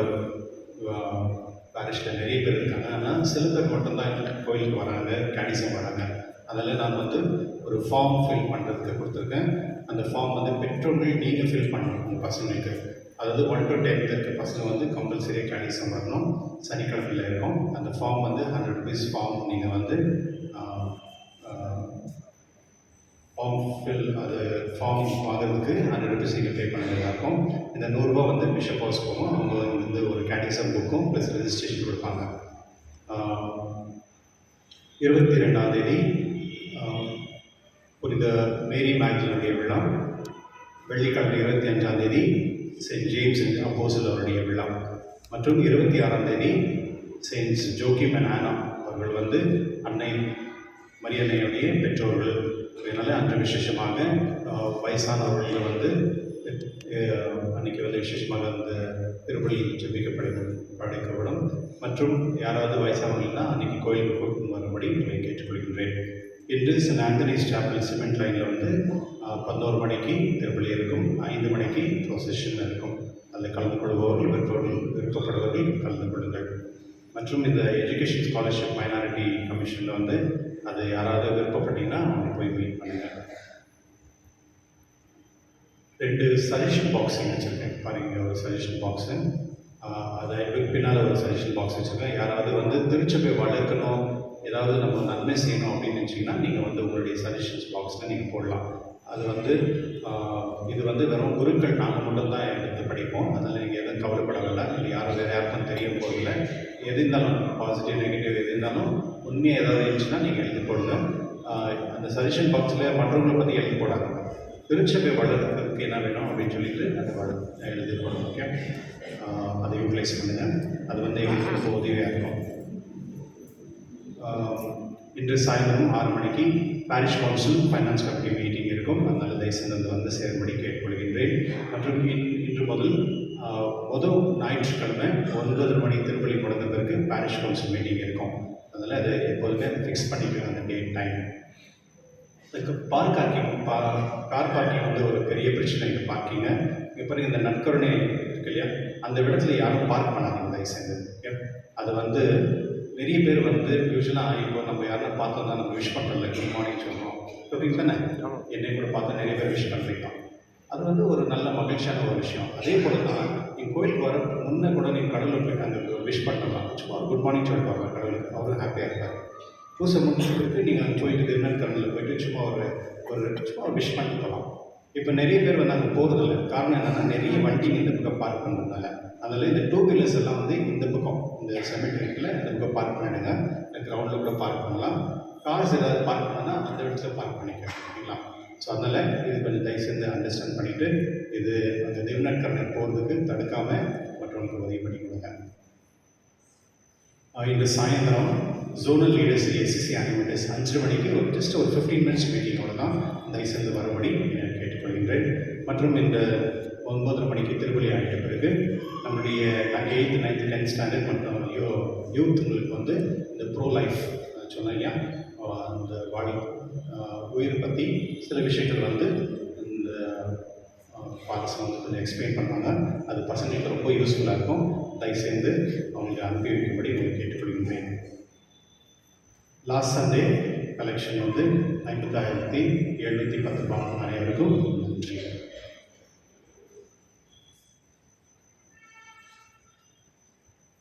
S1: பாரிஷில் நிறைய பேர் இருக்காங்க. ஆனால் சில பேர் மட்டும்தான் கோயிலுக்கு வராங்க, கேடிசம் வராங்க. அதில் நான் வந்து ஒரு ஃபார்ம் ஃபில் பண்ணுறதுக்கு கொடுத்துருக்கேன். அந்த ஃபார்ம் வந்து பெற்றோர்கள் நீங்கள் ஃபில் பண்ணணும் உங்கள் பசங்களுக்கு. அதாவது 1 to 10 இருக்க பசங்க வந்து கம்பல்சரியாக கேடிசம் வரணும். சனிக்கிழமையில் இருக்கும். அந்த ஃபார்ம் வந்து 100 rupees ஃபார்ம். நீங்கள் வந்து ஃபார்ம் ஃபில் அது ஃபார்ம் வாங்குறதுக்கு 100 rupees நீங்கள் பே பண்ணுறதா இருக்கும். இந்த 100 ரூபா வந்து பிஷப் ஹவுஸ் போகும். அவங்க வந்து ஒரு கேடிசம் புக்கும் ப்ளஸ் ரெஜிஸ்ட்ரேஷன் கொடுப்பாங்க. 22ஆம் தேதி புனித மேரி மேக்டலினுடைய விழா. வெள்ளிக்கிழமை 25ஆம் தேதி செயின்ட் ஜேம்ஸ் அப்போஸ்தலர் அவருடைய விழா. மற்றும் 26ஆம் தேதி செயின்ட் ஜோக்கிம் அண்ட் ஆனா அவர்கள் வந்து அன்னை மரியன்னையுடைய பெற்றோர்கள். அதனால் அன்று விசேஷமாக வயசானவர்கள் வந்து அன்றைக்கி வந்து விசேஷமாக அந்த திருப்பலி படைக்கப்படும். மற்றும் யாராவது வயசானவர்கள்னா அன்றைக்கி கோயிலுக்கு கூட்டு வரும்படி உங்களை கேட்டுக்கொள்கின்றேன். இன்று சென்ட் ஆந்தனிஸ் சாப்பல் சிமெண்ட் லைனில் வந்து 11 மணிக்கு திருப்பலி இருக்கும். 5 மணிக்கு ப்ரொசெஷன் இருக்கும். அதில் கலந்து கொள்பவர்கள் விருப்பப்படுபவர்கள் கலந்து கொள்ளுங்கள். மற்றும் இந்த எஜுகேஷன் ஸ்காலர்ஷிப் மைனாரிட்டி கமிஷனில் வந்து அது யாராவது விருப்பப்பட்டீங்கன்னா அவங்க போய் மீட் பண்ணுங்கள். 2 சஜஷன் பாக்ஸ் வச்சுருக்கேன் பாருங்கள். ஒரு சஜஷன் பாக்ஸு, அதை பின்னால் ஒரு சஜஷன் பாக்ஸ் வச்சுருக்கேன். யாராவது வந்து திருச்சபை வளர்க்கணும், ஏதாவது நம்ம நன்மை செய்யணும் அப்படின்னு நினச்சிங்கன்னா நீங்கள் வந்து உங்களுடைய சஜஷன்ஸ் பாக்ஸில் நீங்கள் போடலாம். அது வந்து இது வந்து வெறும் குருக்கள் நாங்கள் மட்டும்தான் எடுத்து படிப்போம். அதில் நீங்கள் எதுவும் கவலைப்படவில்லை. இல்லை யாரும் வேறு யாருக்கும் தெரிய போகல. எது இருந்தாலும் பாசிட்டிவ் நெகட்டிவ் எது இருந்தாலும் உண்மையாக ஏதாவது இருந்துச்சுன்னா நீங்கள் எழுதி போடுங்க. அந்த சஜஷன் பாக்ஸில் மற்றவங்களை பற்றி எழுதி போடாங்க. திருச்சபை வளர்கிறதுக்கு என்ன வேணும் அப்படின்னு சொல்லிட்டு அதை எழுதி போடணும். ஓகே, அதை யூட்டிலைஸ் பண்ணுங்கள். அது வந்து எங்களுக்கு ரொம்ப உதவியாக இருக்கும். இன்று சாயந்தரம் 6 மணிக்கு parish council finance committee meeting இருக்கும். அதனால் தயவுசெய்து வந்து சேரும்படி கேட்டுக்கொள்கின்றேன். மற்றும் இன்று முதல் ஞாயிற்றுக்கிழமை 9 மணி திருப்பலி முடிந்த பிறகு பாரிஷ் கவுன்சில் மீட்டிங் இருக்கும். அதனால் அதை எப்போதுமே அதை ஃபிக்ஸ் பண்ணிக்கலாம் அந்த டேட் டைம். அதுக்கு கார் பார்க்கிங் வந்து ஒரு பெரிய பிரச்சனை. இங்கே பார்க்கிங்க இங்கே பாருங்கள். இந்த நற்கருணை இருக்கு இல்லையா, அந்த இடத்துல யாரும் பார்க் பண்ணாதீங்க தயவுசெய்து. ஓகே, அது வந்து நிறைய பேர் வந்து யூஸ்வலாக இப்போ நம்ம யாருன்னா பார்த்தோம்னா நம்ம விஷ் பண்ணுறதில்ல, குட் மார்னிங் சொல்கிறோம். ஓகே தானே, என்னை கூட பார்த்தா நிறைய பேர் விஷ் பண்ணுறீங்க. அது வந்து ஒரு நல்ல மகிழ்ச்சியான ஒரு விஷயம். அதே போல் தான் நீங்கள் கோயிலுக்கு வர முன்னே கூட நீங்கள் கடவுளுக்கு போய்ட்டு அங்கே விஷ் பண்ணலாம். சும்மா குட் மார்னிங் சொல்லிட்டு வரலாம் கடவுளுக்கு. அவரும் ஹாப்பியாக இருப்பார். பூசை முடிச்சுட்டு நீங்கள் அங்கே போயிட்டு திருநெல்வேலியில் போயிட்டு சும்மா ஒரு விஷ் பண்ணிட்டு போகலாம். இப்போ நிறைய பேர் வந்து அங்கே போகிறதில்ல. காரணம் என்னென்னா நிறைய வண்டிங்க இந்த பக்கம் பார்க் பண்ணுறதுனால. அதில் இந்த 2 வீலர்ஸ் எல்லாம் வந்து இந்த பக்கம் இந்த செமெட்ரிக்கில் இந்த பக்கம் பார்க் பண்ணிடுங்க. கிரவுண்டில் கூட பார்க் பண்ணலாம். கார்ஸ் ஏதாவது பார்க் பண்ணால் அந்த இடத்துல பார்க் பண்ணிக்கலாம். ஸோ அதனால் இது கொஞ்சம் தயவுசெய்து அண்டர்ஸ்டாண்ட் பண்ணிவிட்டு இது அந்த திருநற்கருணை போகிறதுக்கு தடுக்காமல் மற்றவங்களுக்கு உதவி பண்ணி கொடுங்க. இன்று சாயந்தரம் ஜோனல் லீடர்ஸ் எஸ்சிசி அனிமேட்டர்ஸ் 5 மணிக்கு ஜஸ்ட் ஒரு 15 minutes மீட்டிங்கோடு தான் தயவுசெய்து வரும்படி கேட்டுக்கொள்கின்றேன். மற்றும் இந்த 9:30 மணிக்கு திருப்பலி ஆகிட்ட பிறகு நம்முடைய 8th 9th 10th ஸ்டாண்டர்ட் மற்றும் யூத்துங்களுக்கு வந்து இந்த ப்ரோ லைஃப் சொன்னையா அந்த உயிர் பற்றி சில விஷயங்கள் வந்து இந்த ஃபாதர்ஸ் வந்து கொஞ்சம் எக்ஸ்பிளைன் பண்ணுவாங்க. அது பசங்களுக்கு ரொம்ப யூஸ்ஃபுல்லாக இருக்கும். தயவுசெய்து அவங்களுக்கு அனுப்பி வைக்கும்படி உங்களுக்கு கேட்டுக்கொள்கின்றேன். லாஸ்ட் சண்டே கலெக்ஷன் வந்து 50,710 பவுன். அனைவருக்கும் நன்றி.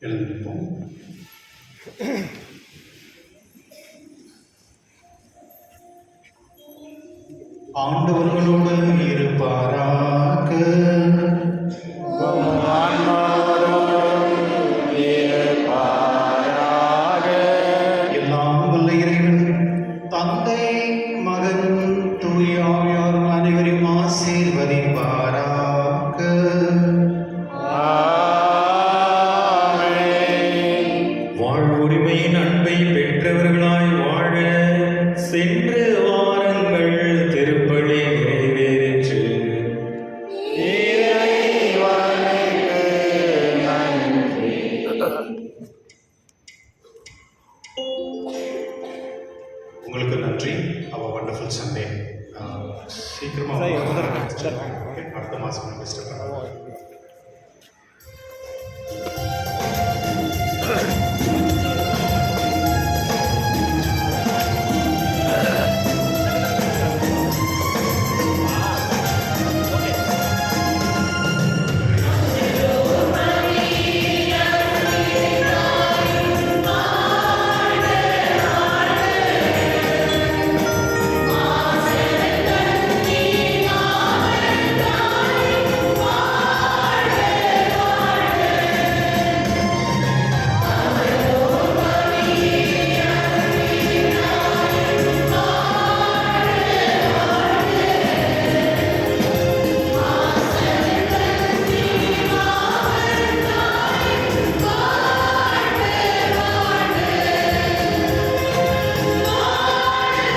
S1: எழுந்திருப்போம். ஆண்டவர்களோடு இருப்பாராக.
S5: உம் ஆன்மாவோடும் இருப்பாராக.
S1: எல்லாம் வல்ல இறைவன் தந்தை மகன் தூய ஆவியார் அனைவரையும் ஆசீர்வதிப்பாராக.
S5: ஆமென்.
S4: வாழ்வுரிமையின் அன்பை பெற்றவர்களாய் வாழ சென்று வாருங்கள். திருப்பலி நிறைவேறிற்று.
S5: இறைவனுக்கு நன்றி.
S1: உங்களுக்கு நன்றி. அவ வண்டர்ஃபுல் சண்டே. சீக்கிரமாக அடுத்த மாதம்